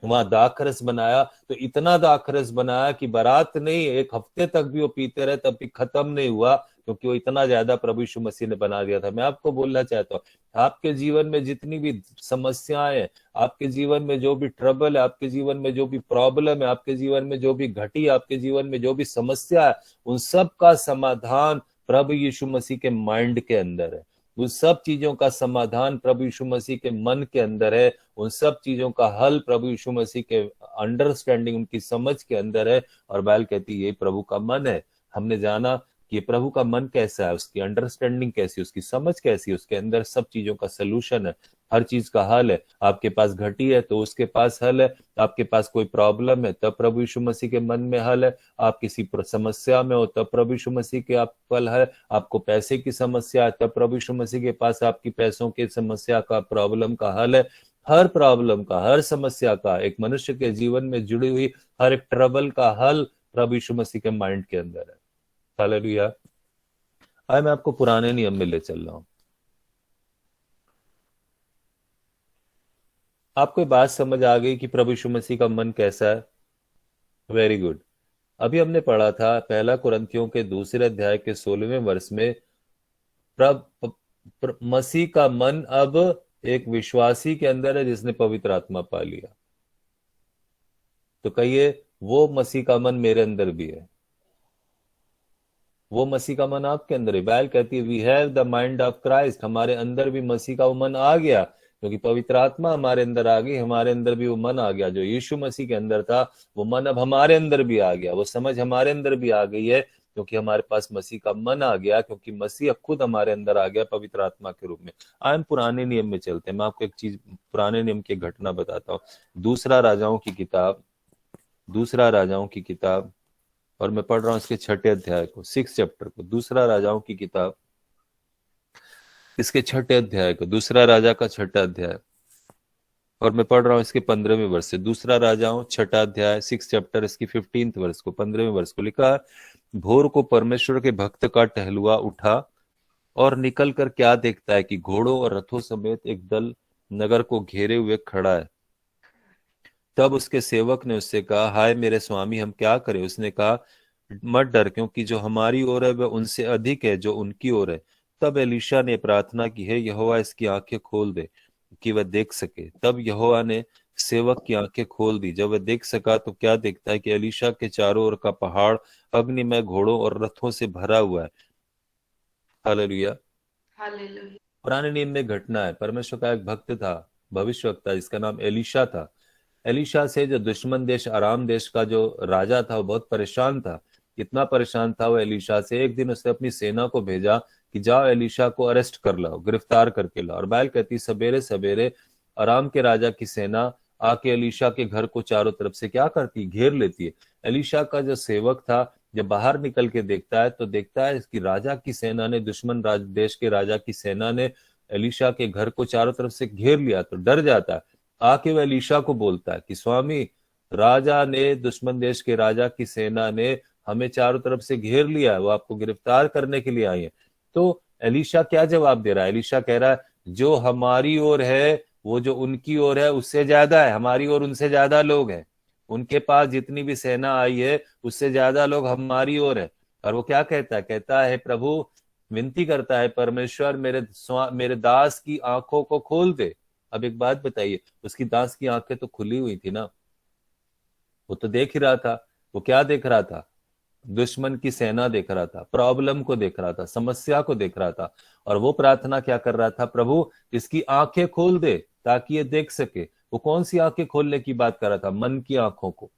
C: वहां दाखरस बनाया तो इतना दाखरस बनाया कि बारात नहीं, 1 हफ्ते तक भी वो पीते रहे तब भी खत्म नहीं हुआ, क्योंकि वो इतना ज्यादा प्रभु यीशु मसीह ने बना दिया था। मैं आपको बोलना चाहता हूँ, आपके जीवन में जितनी भी समस्याएं हैं, आपके जीवन में जो भी ट्रबल है, आपके जीवन में जो भी प्रॉब्लम है, आपके जीवन में जो भी घटी, आपके जीवन में जो भी समस्या है, उन सब का समाधान प्रभु यीशु मसीह के माइंड के अंदर है। उन सब चीजों का समाधान प्रभु यीशु मसीह के मन के अंदर है। उन सब चीजों का हल प्रभु यीशु मसीह के अंडरस्टैंडिंग, उनकी समझ के अंदर है। और बाइबल कहती है ये प्रभु का मन है। हमने जाना कि प्रभु का मन कैसा है, उसकी अंडरस्टैंडिंग कैसी, उसकी समझ कैसी, उसके अंदर सब चीजों का सलूशन है, हर चीज का हल है। आपके पास घटी है तो उसके पास हल है, आपके पास कोई प्रॉब्लम है तब प्रभु यीशु मसीह के मन में हल है, आप किसी समस्या में हो तब प्रभु यीशु मसीह के आप हल है, आपको पैसे की समस्या है तब प्रभु यीशु मसीह के पास आपकी पैसों की समस्या का, प्रॉब्लम का हल है। हर प्रॉब्लम का, हर समस्या का, एक मनुष्य के जीवन में जुड़ी हुई हर एक ट्रबल का हल प्रभु यीशु मसीह के माइंड के अंदर है। हालेलुया। आज मैं आपको पुराने नियम में ले चल रहा हूं। आपको बात समझ आ गई कि प्रभु यीशु मसीह का मन कैसा है? Very good. अभी हमने पढ़ा था 1 कुरिन्थियों के 2 अध्याय के 16वें वर्ष में मसीह का मन अब एक विश्वासी के अंदर है जिसने पवित्र आत्मा पा लिया। तो कहिए वो मसीह का मन मेरे अंदर भी है, वो मसीह का मन आपके अंदर है। बाइबल कहती है we have the mind of Christ, हमारे अंदर भी मसीह का वो मन आ गया, क्योंकि पवित्र आत्मा हमारे अंदर आ गई, हमारे अंदर भी वो मन आ गया। जो यीशु मसीह के अंदर था वो मन अब हमारे अंदर भी आ गया, वो समझ हमारे अंदर भी आ गई है, क्योंकि हमारे पास मसीह का मन आ गया, क्योंकि मसीह खुद हमारे अंदर आ गया पवित्र आत्मा के रूप में। आज पुराने नियम में चलते हैं। मैं आपको एक चीज पुराने नियम की घटना बताता हूँ। दूसरा राजाओं की किताब, और मैं पढ़ रहा हूं इसके 6 अध्याय को, 6 चैप्टर को। दूसरा राजाओं की किताब इसके 6 अध्याय को, दूसरा राजा का 6 अध्याय, और मैं पढ़ रहा हूं इसके 15वें वर्ष से। दूसरा राजाओं 6 अध्याय 6 चैप्टर इसकी 15th वर्ष को, 15वें वर्ष को लिखा है, भोर को परमेश्वर के भक्त का टहलुआ उठा और निकल कर क्या देखता है कि घोड़ों और रथों समेत एक दल नगर को घेरे हुए खड़ा है। तब उसके सेवक ने उससे कहा, हाय मेरे स्वामी, हम क्या करें? उसने कहा, मत डर, क्योंकि जो हमारी ओर है वह उनसे अधिक है जो उनकी ओर है। तब एलीशा ने प्रार्थना की, है यहोवा इसकी आंखें खोल दे कि वह देख सके। तब यहोवा ने सेवक की आंखें खोल दी। जब वह देख सका तो क्या देखता है कि एलीशा के चारों ओर का पहाड़ अग्निमय घोड़ों और रथों से भरा हुआ है। हालेलुया।
G: हालेलुया।
C: पुराने नियम में घटना है, परमेश्वर का एक भक्त था, भविष्यवक्ता, जिसका नाम एलीशा था। एलीशा से जो दुश्मन देश अराम देश का जो राजा था वो बहुत परेशान था। इतना परेशान था वो एलीशा से, एक दिन उसने अपनी सेना को भेजा कि जाओ एलीशा को अरेस्ट कर लाओ, गिरफ्तार करके लाओ। और बाइबल कहती सवेरे सवेरे अराम के राजा की सेना आके एलीशा के घर को चारों तरफ से क्या करती, घेर लेती है। एलीशा का जो सेवक था जब बाहर निकल के देखता है तो देखता है कि राजा की सेना ने, दुश्मन देश के राजा की सेना ने एलीशा के घर को चारों तरफ से घेर लिया। तो डर जाता है, आके वह एलीशा को बोलता है कि स्वामी, राजा ने, दुश्मन देश के राजा की सेना ने हमें चारों तरफ से घेर लिया है, वो आपको गिरफ्तार करने के लिए आई है। तो एलीशा क्या जवाब दे रहा है? एलीशा कह रहा है, जो हमारी ओर है वो जो उनकी ओर है उससे ज्यादा है, हमारी ओर उनसे ज्यादा लोग हैं। उनके पास जितनी भी सेना आई है उससे ज्यादा लोग हमारी ओर है। और वो क्या कहता है प्रभु विनती करता है, परमेश्वर मेरे दास की आंखों को खोल दे। अब एक बात बताइए, उसकी दास की आंखें तो खुली हुई थी ना, वो तो देख ही रहा था। वो क्या देख रहा था? दुश्मन की सेना देख रहा था, प्रॉब्लम को देख रहा था, समस्या को देख रहा था। और वो प्रार्थना क्या कर रहा था? प्रभु इसकी आंखें खोल दे ताकि ये देख सके। वो कौन सी आंखें खोलने की बात कर रहा था? मन की आंखों को,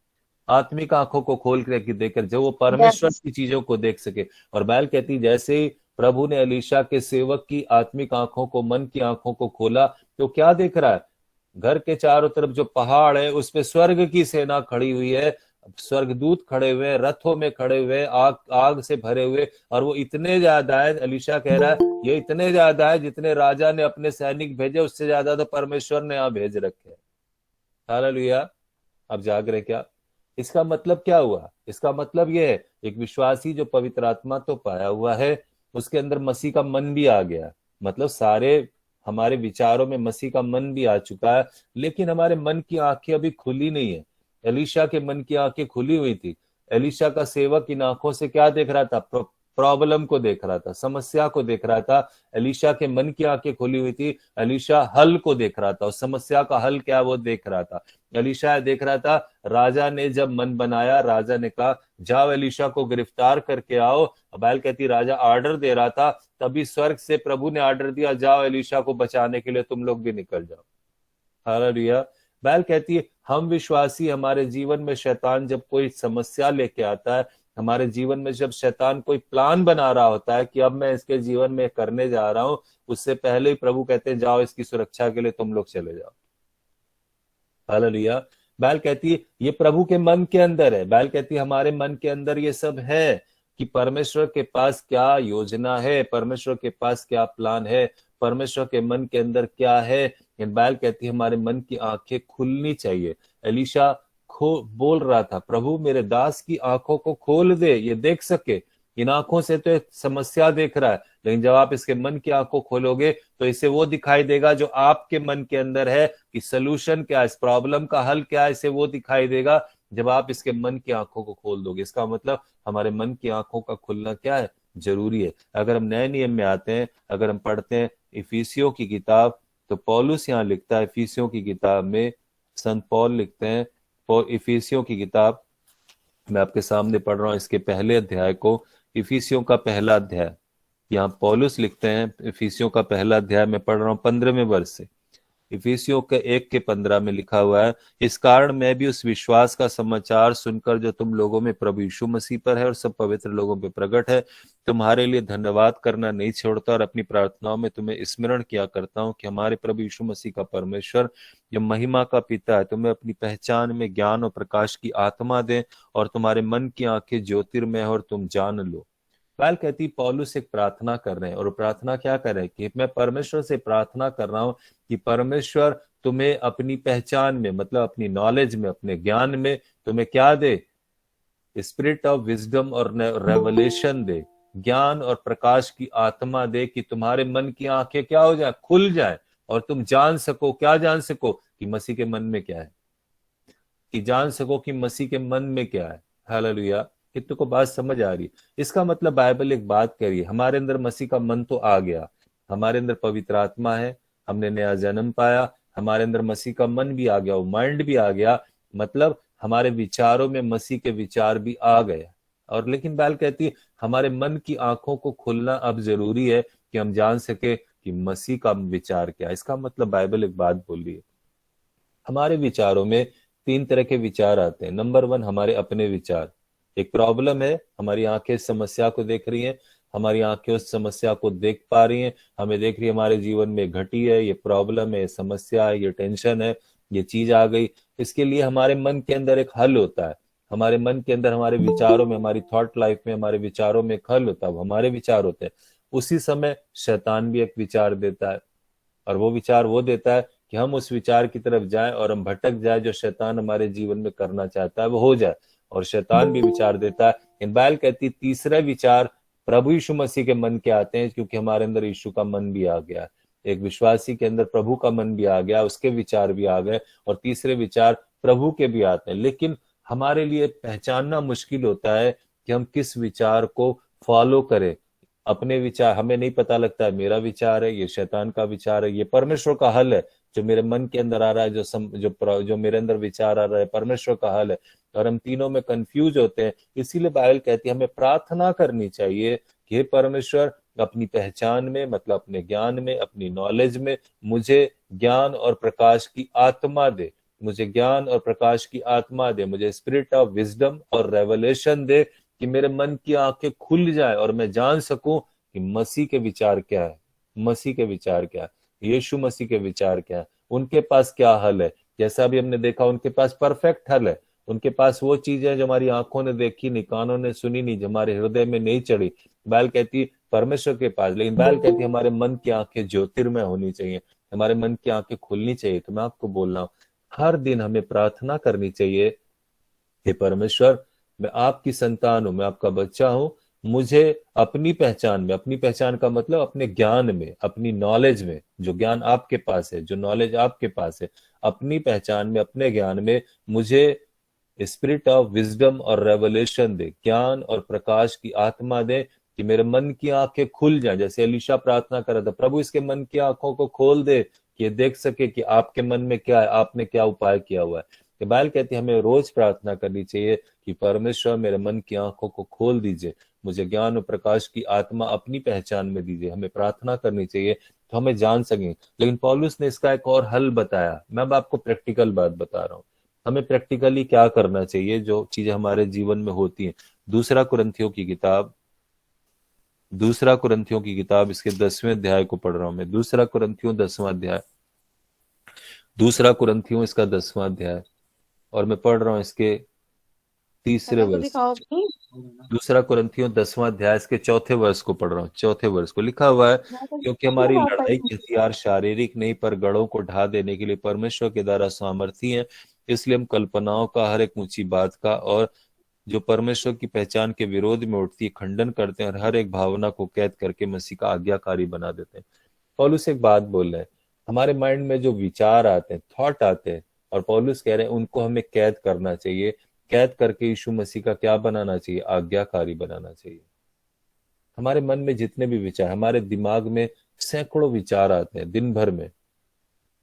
C: आत्मिक आंखों को खोल कर देकर जो वो परमेश्वर की चीजों को देख सके। और बैल कहती जैसे ही प्रभु ने एलीशा के सेवक की आत्मिक आंखों को, मन की आंखों को खोला, तो क्या देख रहा है? घर के चारों तरफ जो पहाड़ है उस पे स्वर्ग की सेना खड़ी हुई है, स्वर्गदूत खड़े हुए, रथों में खड़े हुए, आग से भरे हुए। और वो इतने ज्यादा है, एलीशा कह रहा है ये इतने ज्यादा है जितने राजा ने अपने सैनिक भेजे उससे ज्यादा तो परमेश्वर ने यहाँ भेज रखे हैं। हालेलुया। अब जाग रहे क्या? इसका मतलब क्या हुआ? इसका मतलब ये है, एक विश्वासी जो पवित्र आत्मा तो पाया हुआ है, उसके अंदर मसीह का मन भी आ गया। मतलब सारे हमारे विचारों में मसीह का मन भी आ चुका है, लेकिन हमारे मन की आंखें अभी खुली नहीं है। एलीशा के मन की आंखें खुली हुई थी। एलीशा का सेवक इन आंखों से क्या देख रहा था? प्रॉब्लम को देख रहा था, समस्या को देख रहा था। एलीशा के मन की आंखें खुली हुई थी। एलीशा हल को देख रहा था, और समस्या का हल क्या वो देख रहा था। एलीशा देख रहा था, राजा ने जब मन बनाया, राजा ने कहा जाओ एलीशा को गिरफ्तार करके आओ। बैल कहती राजा ऑर्डर दे रहा था, तभी स्वर्ग से प्रभु ने ऑर्डर दिया जाओ एलीशा को बचाने के लिए तुम लोग भी निकल जाओ। हालेलुया। बैल कहती है हम विश्वासी, हमारे जीवन में शैतान जब कोई समस्या लेके आता है, हमारे जीवन में जब शैतान कोई प्लान बना रहा होता है कि अब मैं इसके जीवन में करने जा रहा हूं, उससे पहले ही प्रभु कहते हैं जाओ इसकी सुरक्षा के लिए तुम लोग चले जाओ। हालेलुया। बैल कहती है ये प्रभु के मन के अंदर है। बैल कहती है हमारे मन के अंदर ये सब है कि परमेश्वर के पास क्या योजना है, परमेश्वर के पास क्या प्लान है, परमेश्वर के मन के अंदर क्या है। बैल कहती है हमारे मन की आंखें खुलनी चाहिए। एलीशा बोल रहा था प्रभु मेरे दास की आंखों को खोल दे, ये देख सके। इन आंखों से तो समस्या देख रहा है, लेकिन जब आप इसके मन की आंखों खोलोगे तो इसे वो दिखाई देगा जो आपके मन के अंदर है, कि सोल्यूशन क्या है, इस प्रॉब्लम का हल क्या है, इसे वो दिखाई देगा जब आप इसके मन की आंखों को खोल दोगे। इसका मतलब हमारे मन की आंखों का खुलना क्या है? जरूरी है। अगर हम नए नियम में आते हैं, अगर हम पढ़ते हैं इफिसियों की किताब, तो पौलुस यहाँ लिखता है इफिसियों की किताब में, संत पौल लिखते हैं इफिसियों की किताब, मैं आपके सामने पढ़ रहा हूं इसके पहले अध्याय को, इफिसियों का पहला अध्याय। यहाँ पौलुस लिखते हैं इफिसियों का पहला अध्याय में पढ़ रहा हूँ 15वें वर्ष से। इफिसियों के 1:15 में लिखा हुआ है, इस कारण मैं भी उस विश्वास का समाचार सुनकर जो तुम लोगों में प्रभु यीशु मसीह पर है और सब पवित्र लोगों पे प्रकट है, तुम्हारे लिए धन्यवाद करना नहीं छोड़ता और अपनी प्रार्थनाओं में तुम्हें स्मरण किया करता हूँ कि हमारे प्रभु यीशु मसीह का परमेश्वर जो महिमा का पिता है तुम्हें अपनी पहचान में ज्ञान और प्रकाश की आत्मा दे और तुम्हारे मन की आंखें ज्योतिर्मय और तुम जान लो। बैल कहती पौलुस एक प्रार्थना कर रहे हैं, और प्रार्थना क्या कर रहे हैं कि मैं परमेश्वर से प्रार्थना कर रहा हूं कि परमेश्वर तुम्हें अपनी पहचान में, मतलब अपनी नॉलेज में, अपने ज्ञान में तुम्हें क्या दे? स्पिरिट ऑफ विजडम और रेवलेशन दे, ज्ञान और प्रकाश की आत्मा दे, कि तुम्हारे मन की आंखें क्या हो जाए? खुल जाए, और तुम जान सको। क्या जान सको? कि मसीह के मन में क्या है, कि जान सको कि मसीह के मन में क्या है। हालेलुया। कितने को बात समझ आ रही है? इसका मतलब बाइबल एक बात कह रही है, हमारे अंदर मसीह का मन तो आ गया, हमारे अंदर पवित्र आत्मा है, हमने नया जन्म पाया, हमारे अंदर मसीह का मन भी आ गया, वो माइंड भी आ गया, मतलब हमारे विचारों में मसीह के विचार भी आ गए। और लेकिन बाइबल कहती है हमारे मन की आंखों को खुलना अब जरूरी है कि हम जान सके कि मसीह का विचार क्या है। इसका मतलब बाइबल एक बात बोल रही है, हमारे विचारों में 3 तरह के विचार आते हैं। नंबर 1 हमारे अपने विचार। एक प्रॉब्लम है, हमारी आंखें समस्या को देख रही हैं, हमारी आंखें उस समस्या को देख पा रही हैं, हमें देख रही है हमारे जीवन में घटी है, ये प्रॉब्लम है, ये समस्या है, ये टेंशन है, ये चीज आ गई। इसके लिए हमारे मन के अंदर एक हल होता है, हमारे मन के अंदर, हमारे विचारों में, हमारी थॉट लाइफ में, हमारे विचारों में एक हल होता है, हमारे विचार होते हैं। उसी समय शैतान भी एक विचार देता है, और वो विचार वो देता है कि हम उस विचार की तरफ जाएं और हम भटक जाए, जो शैतान हमारे जीवन में करना चाहता है वो हो जाए। और शैतान भी विचार देता है। बाइबल कहती तीसरा विचार प्रभु यीशु मसीह के मन के आते हैं, क्योंकि हमारे अंदर यीशु का मन भी आ गया, एक विश्वासी के अंदर प्रभु का मन भी आ गया, उसके विचार भी आ गए। और तीसरे विचार प्रभु के भी आते हैं, लेकिन हमारे लिए पहचानना मुश्किल होता है कि हम किस विचार को फॉलो करें। अपने विचार हमें नहीं पता लगता है, मेरा विचार है, ये शैतान का विचार है, ये परमेश्वर का हल है, जो मेरे मन के अंदर आ रहा है, जो मेरे अंदर विचार आ रहा है, परमेश्वर का हल है। और हम तीनों में कंफ्यूज होते हैं। इसीलिए बाइबल कहती है हमें प्रार्थना करनी चाहिए कि हे परमेश्वर, अपनी पहचान में, मतलब अपने ज्ञान में, अपनी नॉलेज में मुझे ज्ञान और प्रकाश की आत्मा दे, मुझे ज्ञान और प्रकाश की आत्मा दे, मुझे स्पिरिट ऑफ विजडम और रेवलेशन दे, कि मेरे मन की आंखें खुल जाए और मैं जान सकूं कि मसीह के विचार क्या है, मसीह के विचार क्या है, यीशु मसीह के विचार क्या है, उनके पास क्या हल है। जैसा भी हमने देखा, उनके पास परफेक्ट हल है। उनके पास वो चीजें जो हमारी आंखों ने देखी नहीं, कानों ने सुनी नहीं, जो हमारे हृदय में नहीं चढ़ी, बाइबल कहती है परमेश्वर के पास। लेकिन बाइबल कहती है हमारे मन की आंखें ज्योतिर्मय होनी चाहिए, हमारे मन की आंखें खुलनी चाहिए। तो मैं आपको बोल रहा हूं, हर दिन हमें प्रार्थना करनी चाहिए, हे परमेश्वर, मैं आपकी संतान हूं, मैं आपका बच्चा हूं, मुझे अपनी पहचान में, अपनी पहचान का मतलब अपने ज्ञान में, अपनी नॉलेज में, जो ज्ञान आपके पास है, जो नॉलेज आपके पास है, अपनी पहचान में, अपने ज्ञान में मुझे स्पिरिट ऑफ विजडम और रेवलेशन दे, ज्ञान और प्रकाश की आत्मा दे, कि मेरे मन की आंखें खुल जाए। जैसे एलीशा प्रार्थना कर रहा था, प्रभु इसके मन की आंखों को खोल दे कि ये देख सके कि आपके मन में क्या है, आपने क्या उपाय किया हुआ है। तो बाइबल कहती है हमें रोज प्रार्थना करनी चाहिए कि परमेश्वर मेरे मन की आंखों को खोल दीजिए, मुझे ज्ञान और प्रकाश की आत्मा अपनी पहचान में दीजिए। हमें प्रार्थना करनी चाहिए तो हमें जान सकें। लेकिन पौलुस ने इसका एक और हल बताया। मैं अब आपको प्रैक्टिकल बात बता रहा हूँ, हमें प्रैक्टिकली क्या करना चाहिए जो चीजें हमारे जीवन में होती हैं। दूसरा कुरिन्थियों की किताब इसके 10वें अध्याय को पढ़ रहा हूं मैं। दूसरा कुरिन्थियों इसका 10वां अध्याय, और मैं पढ़ रहा हूं इसके 3रे वर्ष। दूसरा कुरिन्थियों 10वां अध्याय इसके 4थे वर्ष को पढ़ रहा हूँ। 4थे वर्ष को लिखा हुआ है, क्योंकि हमारी लड़ाई के हथियार शारीरिक नहीं पर गढ़ों को ढा देने के लिए परमेश्वर के द्वारा सामर्थी हैं। इसलिए हम कल्पनाओं का, हर एक ऊंची बात का और जो परमेश्वर की पहचान के विरोध में उठती है खंडन करते हैं, और हर एक भावना को कैद करके मसीह का आज्ञाकारी बना देते हैं। पौलुस एक बात बोल रहे हैं, हमारे माइंड में जो विचार आते हैं, थॉट आते हैं, और पौलुस कह रहे हैं उनको हमें कैद करना चाहिए। कैद करके यीशु मसीह का क्या बनाना चाहिए? आज्ञाकारी बनाना चाहिए। हमारे मन में जितने भी विचार, हमारे दिमाग में सैकड़ों विचार आते हैं दिन भर में,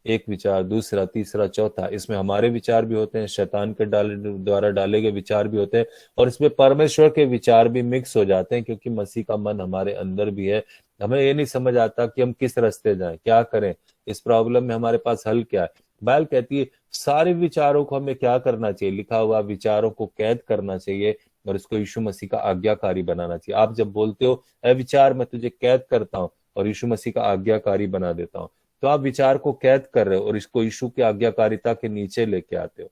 C: एक विचार, दूसरा, तीसरा, चौथा। इसमें हमारे विचार भी होते हैं, शैतान के द्वारा डाले गए विचार भी होते हैं, और इसमें परमेश्वर के विचार भी मिक्स हो जाते हैं, क्योंकि मसीह का मन हमारे अंदर भी है। हमें ये नहीं समझ आता कि हम किस रास्ते जाएं, क्या करें, इस प्रॉब्लम में हमारे पास हल क्या है। बाइबल कहती है सारे विचारों को हमें क्या करना चाहिए, लिखा हुआ विचारों को कैद करना चाहिए और इसको यीशु मसीह का आज्ञाकारी बनाना चाहिए। आप जब बोलते हो ए विचार मैं तुझे कैद करता हूं और यीशु मसीह का आज्ञाकारी बना देता हूं, तो आप विचार को कैद कर रहे हो और इसको यीशु की आज्ञाकारिता के नीचे लेके आते हो।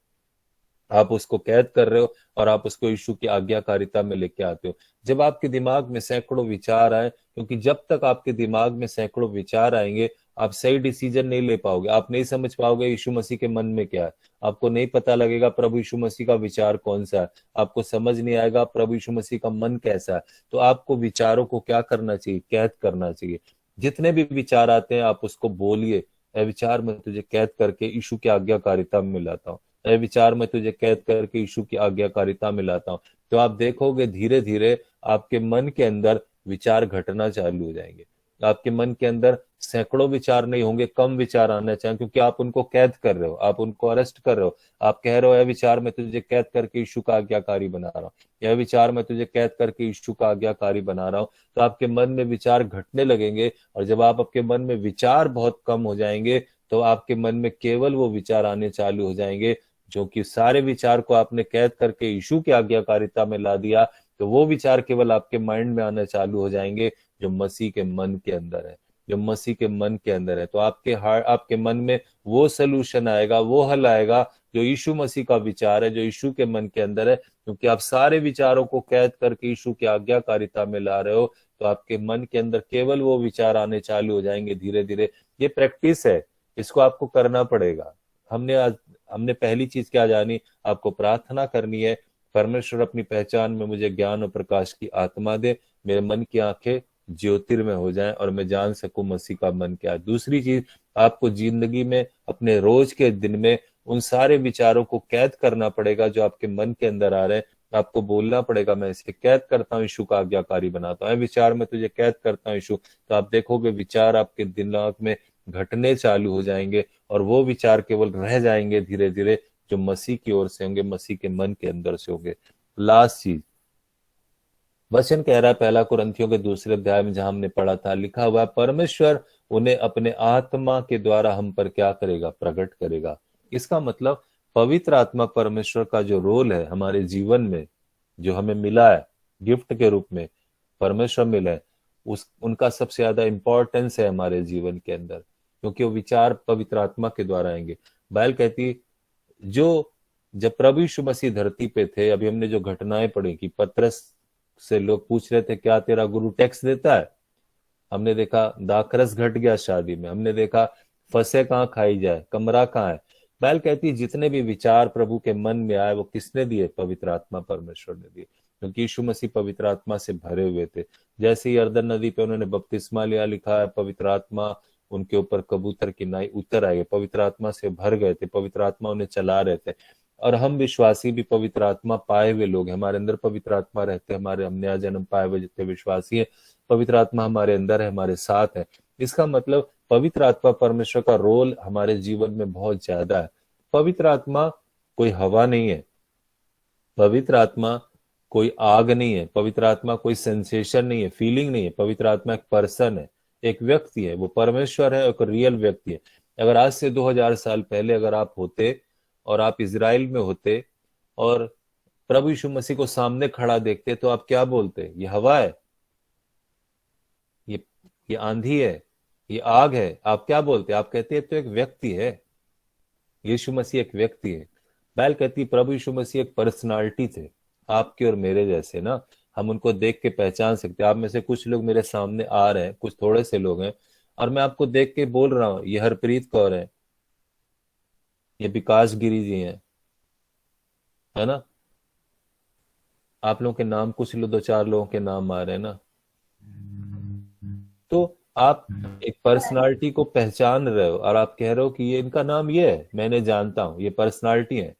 C: आप उसको कैद कर रहे हो और आप उसको यीशु की आज्ञाकारिता में लेके आते हो। जब आपके दिमाग में सैकड़ों विचार आए, क्योंकि जब तक आपके दिमाग में सैकड़ों विचार आएंगे आप सही डिसीजन नहीं ले पाओगे, आप नहीं समझ पाओगे यीशु मसीह के मन में क्या है, आपको नहीं पता लगेगा प्रभु यीशु मसीह का विचार कौन सा है, आपको समझ नहीं आएगा प्रभु यीशु मसीह का मन कैसा है। तो आपको विचारों को क्या करना चाहिए? कैद करना चाहिए। जितने भी विचार आते हैं आप उसको बोलिए, ए विचार मैं तुझे कैद करके यीशु की आज्ञाकारिता में मिलाता हूँ, ए विचार मैं तुझे कैद करके यीशु की आज्ञाकारिता में लाता हूँ। तो आप देखोगे धीरे धीरे आपके मन के अंदर विचार घटना चालू हो जाएंगे। आपके मन के अंदर सैकड़ों विचार नहीं होंगे, कम विचार आना चाहिए, क्योंकि आप उनको कैद कर रहे हो, आप उनको अरेस्ट कर रहे हो। आप कह रहे हो यह विचार मैं तुझे कैद करके यीशु का आज्ञाकारी बना रहा हूँ, यह विचार मैं तुझे कैद करके यीशु का आज्ञाकारी बना रहा हूँ। तो आपके मन में विचार घटने लगेंगे, और जब आपके मन में विचार बहुत कम हो जाएंगे तो आपके मन में केवल वो विचार आने चालू हो जाएंगे जो कि सारे विचार को आपने कैद करके यीशु की आज्ञाकारिता में ला दिया। तो वो विचार केवल आपके माइंड में आना चालू हो जाएंगे जो मसीह के मन के अंदर है, जो मसीह के मन के अंदर है। तो आपके मन में वो सलूशन आएगा, वो हल आएगा जो यीशु मसीह का विचार है, जो यीशु के मन के अंदर है। क्योंकि आप सारे विचारों को कैद करके यीशु की आज्ञाकारिता में ला रहे हो, तो आपके मन के अंदर केवल वो विचार आने चालू हो जाएंगे धीरे धीरे। ये प्रैक्टिस है, इसको आपको करना पड़ेगा। हमने पहली चीज क्या जानी? आपको प्रार्थना करनी है, परमेश्वर अपनी पहचान में मुझे ज्ञान और प्रकाश की आत्मा दे, मेरे मन की आंखें ज्योतिर्मय हो जाएं और मैं जान सकूं मसीह का मन क्या है। दूसरी चीज, आपको जिंदगी में अपने रोज के दिन में उन सारे विचारों को कैद करना पड़ेगा जो आपके मन के अंदर आ रहे हैं। आपको बोलना पड़ेगा, मैं इसे कैद करता हूँ, यीशु का आज्ञाकारी बनाता हूँ, विचार में तुझे कैद करता हूँ यीशु। तो आप देखोगे विचार आपके दिमाग में घटने चालू हो जाएंगे और वो विचार केवल रह जाएंगे धीरे धीरे जो मसीह की ओर से होंगे, मसीह के मन के अंदर से होंगे। लास्ट चीज वचन कह रहा है, पहला कुरिन्थियों के 2 अध्याय में जहां हमने पढ़ा था, लिखा हुआ है परमेश्वर उन्हें अपने आत्मा के द्वारा हम पर क्या करेगा, प्रकट करेगा। इसका मतलब पवित्र आत्मा परमेश्वर का जो रोल है हमारे जीवन में, जो हमें मिला है गिफ्ट के रूप में, परमेश्वर मिला है, उनका सबसे ज्यादा इंपॉर्टेंस है हमारे जीवन के अंदर, क्योंकि वो विचार पवित्र आत्मा के द्वारा आएंगे। बाइबल कहती जो जब प्रभु यीशु मसीह धरती पे थे, अभी हमने जो घटनाएं पढ़ी कि पतरस से लोग पूछ रहे थे क्या तेरा गुरु टैक्स देता है, हमने देखा दाखरस घट गया शादी में, हमने देखा फंसे कहाँ खाई जाए, कमरा कहाँ है। बाइबल कहती है जितने भी विचार प्रभु के मन में आए वो किसने दिए, पवित्र आत्मा परमेश्वर ने दिए, क्योंकि यीशु मसीह पवित्र आत्मा से भरे हुए थे। जैसे ही यरदन नदी पे उन्होंने बपतिस्मा लिया, लिखा है पवित्र आत्मा उनके ऊपर कबूतर की नाई उतर आए, पवित्र आत्मा से भर गए थे, पवित्र आत्मा उन्हें चला रहे थे। और हम विश्वासी भी पवित्र आत्मा पाए हुए लोग, हमारे अंदर पवित्र आत्मा रहते हैं, हमारे हम नया जन्म पाए हुए जितने विश्वासी है, पवित्र आत्मा हमारे अंदर है, हमारे साथ है। इसका मतलब पवित्र आत्मा परमेश्वर का रोल हमारे जीवन में बहुत ज्यादा है। पवित्र आत्मा कोई हवा नहीं है, पवित्र आत्मा कोई आग नहीं है, पवित्र आत्मा कोई सेंसेशन नहीं है, फीलिंग नहीं है। पवित्र आत्मा एक पर्सन है, एक व्यक्ति है, वो परमेश्वर है, एक रियल व्यक्ति है। अगर आज से 2000 साल पहले अगर आप होते और आप इजराइल में होते और प्रभु यीशु मसीह को सामने खड़ा देखते तो आप क्या बोलते, ये हवा है, ये आंधी है, ये आग है, आप क्या बोलते? आप कहते हैं तो एक व्यक्ति है, यीशु मसीह एक व्यक्ति है। बाइबल कहती प्रभु यीशु मसीह एक पर्सनालिटी थे, आपके और मेरे जैसे ना, हम उनको देख के पहचान सकते हैं। आप में से कुछ लोग मेरे सामने आ रहे हैं, कुछ थोड़े से लोग हैं, और मैं आपको देख के बोल रहा हूं ये हरप्रीत कौर है, ये विकास गिरी जी हैं, है ना। आप लोगों के नाम, कुछ लोग 2-4 लोगों के नाम आ रहे हैं ना, तो आप एक पर्सनालिटी को पहचान रहे हो और आप कह रहे हो कि ये इनका नाम ये है, मैंने जानता हूं, ये पर्सनालिटी है।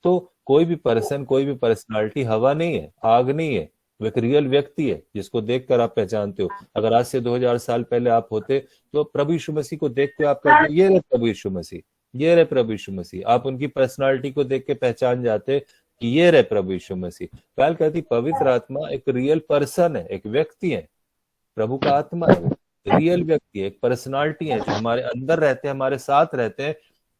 C: तो कोई भी पर्सन, कोई भी पर्सनालिटी हवा नहीं है, आग नहीं है, वो एक रियल व्यक्ति है जिसको देखकर आप पहचानते हो। अगर आज से 2000 साल पहले आप होते तो प्रभु यीशु मसीह को देख के आप कहते ये रहे प्रभु यीशु मसीह, ये रहे प्रभु यीशु मसीह। आप उनकी पर्सनालिटी को देख के पहचान जाते कि ये रहे प्रभु यीशु मसीह। बाइबल कहती पवित्र आत्मा एक रियल पर्सन है, एक व्यक्ति है, प्रभु का आत्मा है, रियल व्यक्ति है, एक पर्सनालिटी है जो हमारे अंदर रहते हैं, हमारे साथ रहते हैं।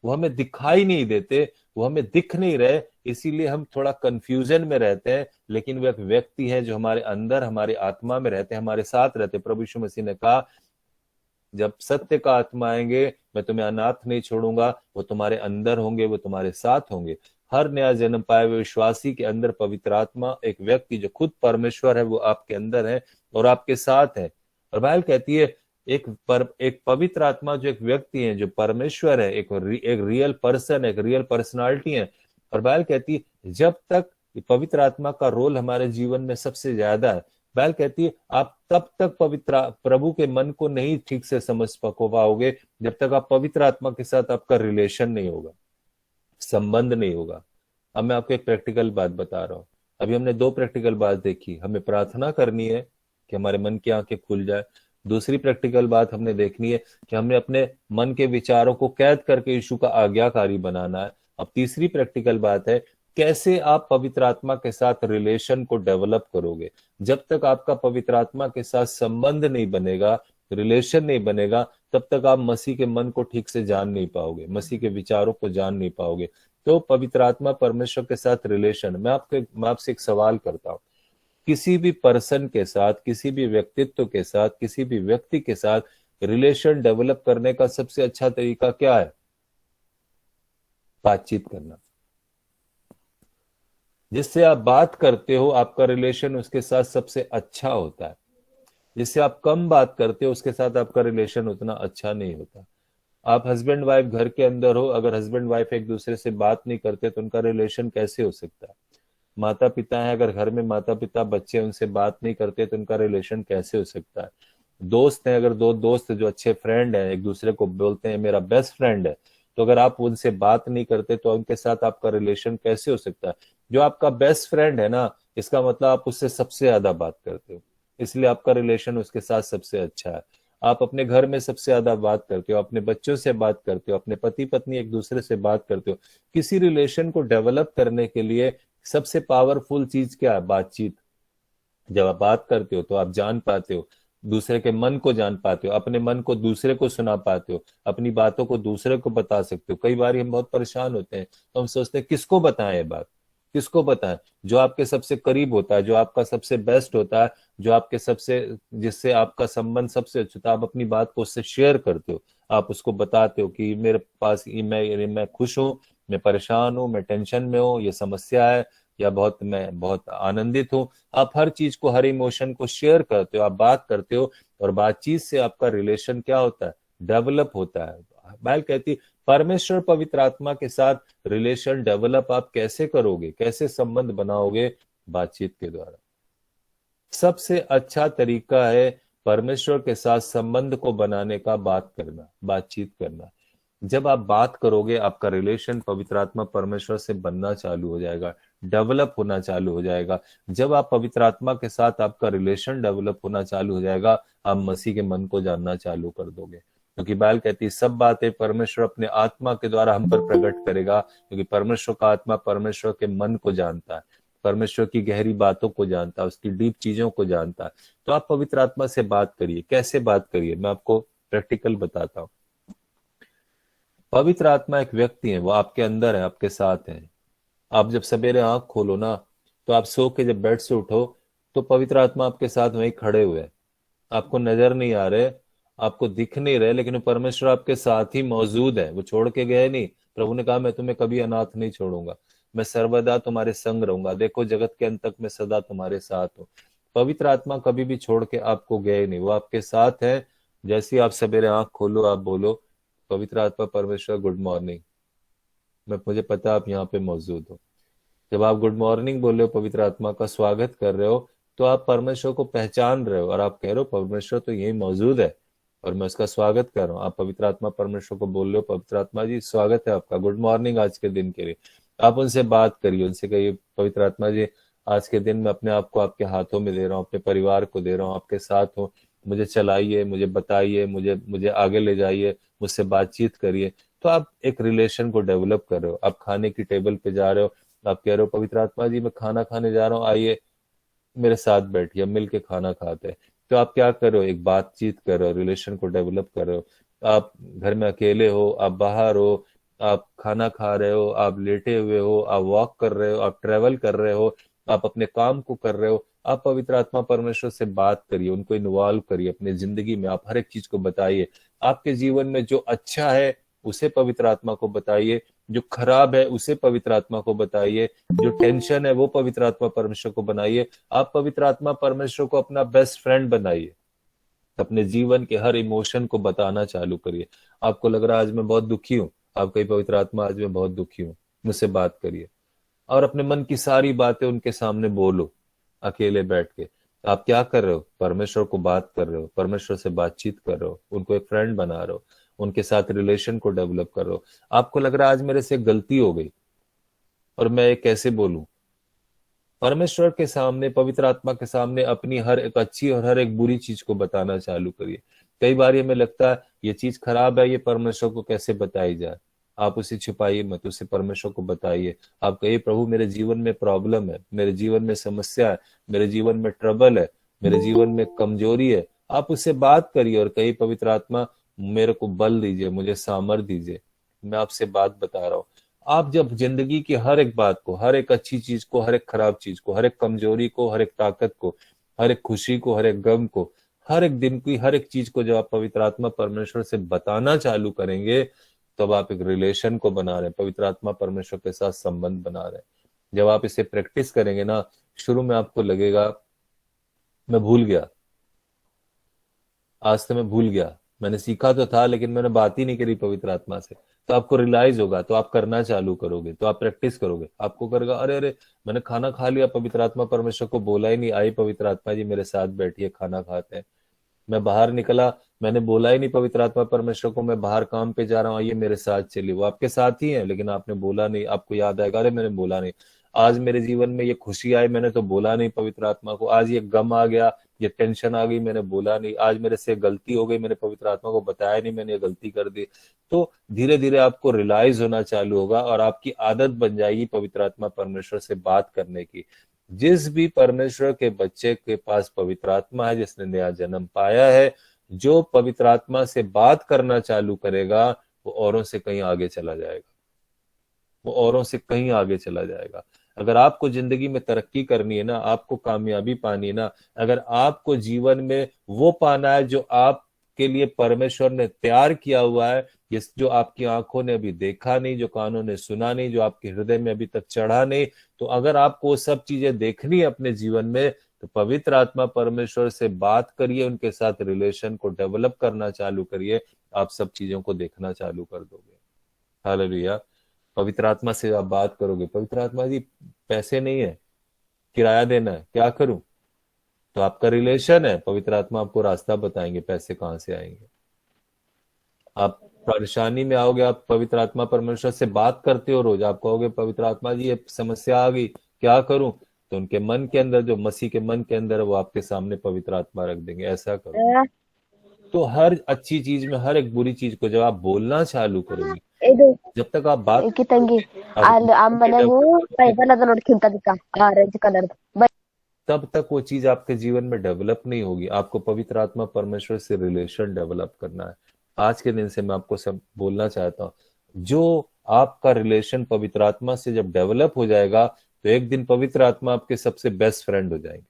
C: वो हमें दिखाई नहीं देते, वो हमें दिख नहीं रहे, इसीलिए हम थोड़ा कंफ्यूजन में रहते हैं, लेकिन वो एक व्यक्ति है जो हमारे अंदर, हमारी आत्मा में रहते हैं, हमारे साथ रहते हैं। प्रभु यीशु मसीह ने कहा जब सत्य का आत्मा आएंगे मैं तुम्हें अनाथ नहीं छोड़ूंगा, वो तुम्हारे अंदर होंगे, वो तुम्हारे साथ होंगे। हर नया जन्म पाए हुए विश्वासी के अंदर पवित्र आत्मा, एक व्यक्ति जो खुद परमेश्वर है, वो आपके अंदर है और आपके साथ है। और बाइबल कहती है एक पवित्र आत्मा जो एक व्यक्ति है, जो परमेश्वर है, एक रियल पर्सन, एक रियल पर्सनालिटी है। और बाइबल कहती है जब तक पवित्र आत्मा का रोल हमारे जीवन में सबसे ज्यादा है, बाइबल कहती है आप तब तक पवित्र प्रभु के मन को नहीं ठीक से समझ पाओगे जब तक आप पवित्र आत्मा के साथ आपका रिलेशन नहीं होगा, संबंध नहीं होगा। अब मैं आपको एक प्रैक्टिकल बात बता रहा हूं। अभी हमने 2 प्रैक्टिकल बात देखी, हमें प्रार्थना करनी है कि हमारे मन की आंखें खुल जाए। दूसरी प्रैक्टिकल बात हमने देखनी है कि हमने अपने मन के विचारों को कैद करके यीशु का आज्ञाकारी बनाना है। अब तीसरी प्रैक्टिकल बात है कैसे आप पवित्र आत्मा के साथ रिलेशन को डेवलप करोगे। जब तक आपका पवित्र आत्मा के साथ संबंध नहीं बनेगा, रिलेशन नहीं बनेगा, तब तक आप मसीह के मन को ठीक से जान नहीं पाओगे, मसीह के विचारों को जान नहीं पाओगे। तो पवित्र आत्मा परमेश्वर के साथ रिलेशन, मैं आपसे एक सवाल करता हूं, किसी भी पर्सन के साथ, किसी भी व्यक्तित्व के साथ, किसी भी व्यक्ति के साथ रिलेशन डेवलप करने का सबसे अच्छा तरीका क्या है? बातचीत करना। जिससे आप बात करते हो आपका रिलेशन उसके साथ सबसे अच्छा होता है। जिससे आप कम बात करते हो उसके साथ आपका रिलेशन उतना अच्छा नहीं होता। आप हस्बैंड वाइफ घर के अंदर हो, अगर हस्बैंड वाइफ एक दूसरे से बात नहीं करते तो उनका रिलेशन कैसे हो सकता है? माता पिता है, अगर घर में माता पिता बच्चे उनसे बात नहीं करते तो उनका रिलेशन कैसे हो सकता है? दोस्त हैं, अगर 2 दोस्त जो अच्छे फ्रेंड हैं, एक दूसरे को बोलते हैं मेरा बेस्ट फ्रेंड है, तो अगर आप उनसे बात नहीं करते तो उनके साथ आपका रिलेशन कैसे हो सकता है? जो आपका बेस्ट फ्रेंड है ना, इसका मतलब आप उससे सबसे ज्यादा बात करते हो, इसलिए आपका रिलेशन उसके साथ सबसे अच्छा है। आप अपने घर में सबसे ज्यादा बात करते हो, अपने बच्चों से बात करते हो, अपने पति पत्नी एक दूसरे से बात करते हो। किसी रिलेशन को डेवलप करने के लिए सबसे पावरफुल चीज क्या है? बातचीत। जब आप बात करते हो तो आप जान पाते हो, दूसरे के मन को जान पाते हो, अपने मन को दूसरे को सुना पाते हो, अपनी बातों को दूसरे को बता सकते हो। कई बार हम बहुत परेशान होते हैं तो हम सोचते हैं किसको बताएं ये बात, किसको बताएं? जो आपके सबसे करीब होता है, जो आपका सबसे बेस्ट होता है, जो आपके सबसे, जिससे आपका संबंध सबसे अच्छा होता है, आप अपनी बात को उससे शेयर करते हो, आप उसको बताते हो कि मेरे पास मैं खुश हूँ, मैं परेशान हूँ, मैं टेंशन में हूँ, ये समस्या है, या मैं बहुत आनंदित हूँ। आप हर चीज को, हर इमोशन को शेयर करते हो, आप बात करते हो, और बातचीत से आपका रिलेशन क्या होता है? डेवलप होता है। बाइबल कहती है परमेश्वर पवित्र आत्मा के साथ रिलेशन डेवलप आप कैसे करोगे, कैसे संबंध बनाओगे? बातचीत के द्वारा। सबसे अच्छा तरीका है परमेश्वर के साथ संबंध को बनाने का बात करना, बातचीत करना। जब आप बात करोगे आपका रिलेशन पवित्र आत्मा परमेश्वर से बनना चालू हो जाएगा, डेवलप होना चालू हो जाएगा। जब आप पवित्र आत्मा के साथ आपका रिलेशन डेवलप होना चालू हो जाएगा, आप मसीह के मन को जानना चालू कर दोगे, क्योंकि बाइबल कहती है सब बातें परमेश्वर अपने आत्मा के द्वारा हम पर प्रकट करेगा, क्योंकि परमेश्वर का आत्मा परमेश्वर के मन को जानता है, परमेश्वर की गहरी बातों को जानता है, उसकी डीप चीजों को जानता है। तो आप पवित्र आत्मा से बात करिए। कैसे बात करिए? मैं आपको प्रैक्टिकल बताता हूँ। पवित्र आत्मा एक व्यक्ति है, वो आपके अंदर है, आपके साथ है। आप जब सवेरे आंख खोलो ना, तो आप सो के जब बेड से उठो तो पवित्र आत्मा आपके साथ वहीं खड़े हुए हैं। आपको नजर नहीं आ रहे, आपको दिख नहीं रहे, लेकिन परमेश्वर आपके साथ ही मौजूद है, वो छोड़ के गए नहीं। प्रभु ने कहा मैं तुम्हें कभी अनाथ नहीं छोड़ूंगा, मैं सर्वदा तुम्हारे संग रहूंगा, देखो जगत के अंत तक मैं सदा तुम्हारे साथ हूँ। पवित्र आत्मा कभी भी छोड़ के आपको गए नहीं, वो आपके साथ है। जैसे ही आप सवेरे आंख खोलो, आप बोलो पवित्र आत्मा परमेश्वर गुड मॉर्निंग, मुझे पता आप यहाँ पे मौजूद हो। जब आप गुड मॉर्निंग बोल रहे हो, पवित्र आत्मा का स्वागत कर रहे हो, तो आप परमेश्वर को पहचान रहे हो, और आप कह रहे हो परमेश्वर तो यही मौजूद है और मैं उसका स्वागत कर रहा हूँ। आप पवित्र आत्मा परमेश्वर को बोल रहे हो, पवित्र आत्मा जी स्वागत है आपका, गुड मॉर्निंग आज के दिन के लिए। आप उनसे बात करिए, उनसे कहिए पवित्र आत्मा जी आज के दिन में अपने आप को आपके हाथों में दे रहा हूँ, अपने परिवार को दे रहा हूँ, आपके साथ हूँ, मुझे चलाइए, मुझे बताइए, मुझे आगे ले जाइए, मुझसे बातचीत करिए। तो आप एक रिलेशन को डेवलप कर रहे हो। आप खाने की टेबल पे जा रहे हो, आप कह रहे हो पवित्र आत्मा जी मैं खाना खाने जा रहा हूँ, आइए मेरे साथ बैठिए, मिल के खाना खाते हैं। तो आप क्या कर रहे हो? एक बातचीत कर रहे हो, रिलेशन को डेवलप कर रहे हो। आप घर में अकेले हो, आप बाहर हो, आप खाना खा रहे हो, आप लेटे हुए हो, आप वॉक कर रहे हो, आप ट्रेवल कर रहे हो, आप अपने काम को कर रहे हो, आप पवित्र आत्मा परमेश्वर से बात करिए, उनको इन्वॉल्व करिए अपने जिंदगी में। आप हर एक चीज को बताइए। आपके जीवन में जो अच्छा है उसे पवित्र आत्मा को बताइए, जो खराब है उसे पवित्र आत्मा को बताइए, जो टेंशन है वो पवित्र आत्मा परमेश्वर को बनाइए। आप पवित्र आत्मा परमेश्वर को अपना बेस्ट फ्रेंड बनाइए। अपने जीवन के हर इमोशन को बताना चालू करिए। आपको लग रहा है आज मैं बहुत दुखी हूँ, आप कहिए पवित्र आत्मा आज मैं बहुत दुखी हूँ, मुझसे बात करिए। और अपने मन की सारी बातें उनके सामने बोलो, अकेले बैठ के। आप क्या कर रहे हो? परमेश्वर को बात कर रहे हो, परमेश्वर से बातचीत कर रहे हो, उनको एक फ्रेंड बना रहे हो, उनके साथ रिलेशन को डेवलप कर रहे हो। आपको लग रहा है आज मेरे से गलती हो गई और मैं ये कैसे बोलूं? परमेश्वर के सामने, पवित्र आत्मा के सामने अपनी हर एक अच्छी और हर एक बुरी चीज को बताना चालू करिए। कई बार ये हमें लगता है ये चीज खराब है, ये परमेश्वर को कैसे बताई जाए। आप उसे छुपाइए मत, उसे परमेश्वर को बताइए। आप कहिए प्रभु मेरे जीवन में प्रॉब्लम है, मेरे जीवन में समस्या है, मेरे जीवन में ट्रबल है, मेरे जीवन में कमजोरी है। आप उससे बात करिए और कहिए पवित्र आत्मा मेरे को बल दीजिए, मुझे सामर्थ दीजिए, मैं आपसे बात बता रहा हूँ। आप जब जिंदगी की हर एक बात को, हर एक अच्छी चीज को, हर एक खराब चीज को, हर एक कमजोरी को, हर एक ताकत को, हर एक खुशी को, हर एक गम को, हर एक दिन की हर एक चीज को जब आप पवित्र आत्मा परमेश्वर से बताना चालू करेंगे, तब आप एक रिलेशन को बना रहे हैं, पवित्र आत्मा परमेश्वर के साथ संबंध बना रहे हैं। जब आप इसे प्रैक्टिस करेंगे ना, शुरू में आपको लगेगा मैं भूल गया, आज तो मैं भूल गया, मैंने सीखा तो था लेकिन मैंने बात ही नहीं करी पवित्र आत्मा से। तो आपको रियलाइज होगा, तो आप करना चालू करोगे, तो आप प्रैक्टिस करोगे। आपको करेगा अरे अरे मैंने खाना खा लिया, पवित्र आत्मा परमेश्वर को बोला ही नहीं, आई पवित्र आत्मा जी मेरे साथ बैठिए खाना खाते हैं। मैं बाहर निकला, मैंने बोला ही नहीं पवित्र आत्मा परमेश्वर को मैं बाहर काम पे जा रहा हूँ, आइए मेरे साथ चलिए। वो आपके साथ ही है, लेकिन आपने बोला नहीं। आपको याद आएगा, अरे मैंने बोला नहीं। आज मेरे जीवन में ये खुशी आई, मैंने तो बोला नहीं पवित्र आत्मा को। आज ये गम आ गया, ये टेंशन आ गई, मैंने बोला नहीं। आज मेरे से गलती हो गई, मैंने पवित्र आत्मा को बताया नहीं, मैंने ये गलती कर दी। तो धीरे धीरे आपको रियलाइज होना चालू होगा और आपकी आदत बन जाएगी पवित्र आत्मा परमेश्वर से बात करने की। जिस भी परमेश्वर के बच्चे के पास पवित्र आत्मा है, जिसने नया जन्म पाया है, जो पवित्र आत्मा से बात करना चालू करेगा, वो औरों से कहीं आगे चला जाएगा। वो औरों से कहीं आगे चला जाएगा। अगर आपको जिंदगी में तरक्की करनी है ना, आपको कामयाबी पानी है ना, अगर आपको जीवन में वो पाना है जो आपके लिए परमेश्वर ने तैयार किया हुआ है, जो आपकी आंखों ने अभी देखा नहीं, जो कानों ने सुना नहीं, जो आपके हृदय में अभी तक चढ़ा नहीं, तो अगर आपको वो सब चीजें देखनी है अपने जीवन में, तो पवित्र आत्मा परमेश्वर से बात करिए, उनके साथ रिलेशन को डेवलप करना चालू करिए, आप सब चीजों को देखना चालू कर दोगे। हालेलुया। पवित्र आत्मा से आप बात करोगे, पवित्र आत्मा जी पैसे नहीं है, किराया देना है, क्या करूं? तो आपका रिलेशन है, पवित्र आत्मा आपको रास्ता बताएंगे, पैसे कहां से आएंगे। आप परेशानी में आओगे, आप पवित्र आत्मा परमेश्वर से बात करते हो रोज, आप कहोगे पवित्र आत्मा जी ये समस्या आ गई, क्या करूं? तो उनके मन के अंदर, जो मसीह के मन के अंदर है, वो आपके सामने पवित्र आत्मा रख देंगे, ऐसा करो। तो हर अच्छी चीज में, हर एक बुरी चीज को जब आप बोलना चालू करोगे, जब तक आप बात तब तक वो चीज आपके जीवन में डेवलप नहीं होगी। आपको पवित्र आत्मा परमेश्वर से रिलेशन डेवलप करना है। आज के दिन से मैं आपको सब बोलना चाहता हूँ, जो आपका रिलेशन पवित्र आत्मा से जब डेवलप हो जाएगा, तो एक दिन पवित्र आत्मा आपके सबसे बेस्ट फ्रेंड हो जाएंगे,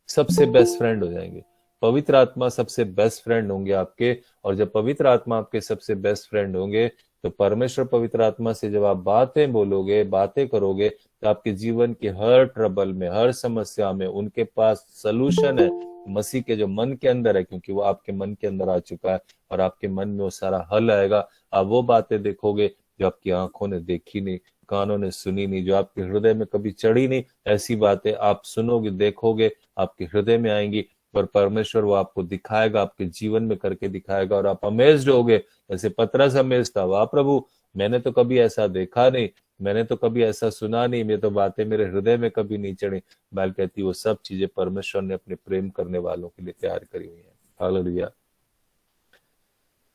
C: सबसे बेस्ट फ्रेंड हो जाएंगे। पवित्र आत्मा सबसे बेस्ट फ्रेंड होंगे आपके। और जब पवित्र आत्मा आपके सबसे बेस्ट फ्रेंड होंगे, तो परमेश्वर पवित्र आत्मा से जब आप बातें बोलोगे, बातें करोगे, तो आपके जीवन के हर ट्रबल में, हर समस्या में उनके पास सलूशन है, मसीह के जो मन के अंदर है, क्योंकि वो आपके मन के अंदर आ चुका है और आपके मन में वो सारा हल आएगा। आप वो बातें देखोगे जो आपकी आंखों ने देखी नहीं, कानों ने सुनी नहीं, जो आपके हृदय में कभी चढ़ी नहीं, ऐसी बातें आप सुनोगे, देखोगे, आपके हृदय में आएंगी और परमेश्वर वो आपको दिखाएगा, आपके जीवन में करके दिखाएगा और आप अमेज्ड होगे। जैसे पतरस अमेज्ड था, वाह प्रभु, मैंने तो कभी ऐसा देखा नहीं, मैंने तो कभी ऐसा सुना नहीं, ये तो बातें मेरे हृदय में कभी नहीं चढ़ी। बाइबल कहती वो सब चीजें परमेश्वर ने अपने प्रेम करने वालों के लिए तैयार करी हुई है। हालेलुया।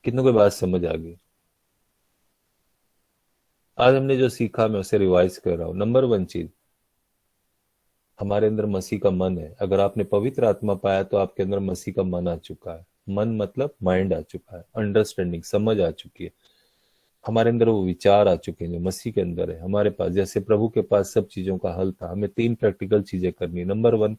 C: कितनों को बात समझ आ गई? आज हमने जो सीखा मैं उसे रिवाइज कर रहा हूं। नंबर 1 चीज, हमारे अंदर मसीह का मन है। अगर आपने पवित्र आत्मा पाया तो आपके अंदर मसीह का मन आ चुका है। मन मतलब माइंड आ चुका है, अंडरस्टैंडिंग, समझ आ चुकी है। हमारे अंदर वो विचार आ चुके हैं जो मसीह के अंदर है हमारे पास। जैसे प्रभु के पास सब चीजों का हल था, हमें 3 प्रैक्टिकल चीजें करनी है। नंबर 1,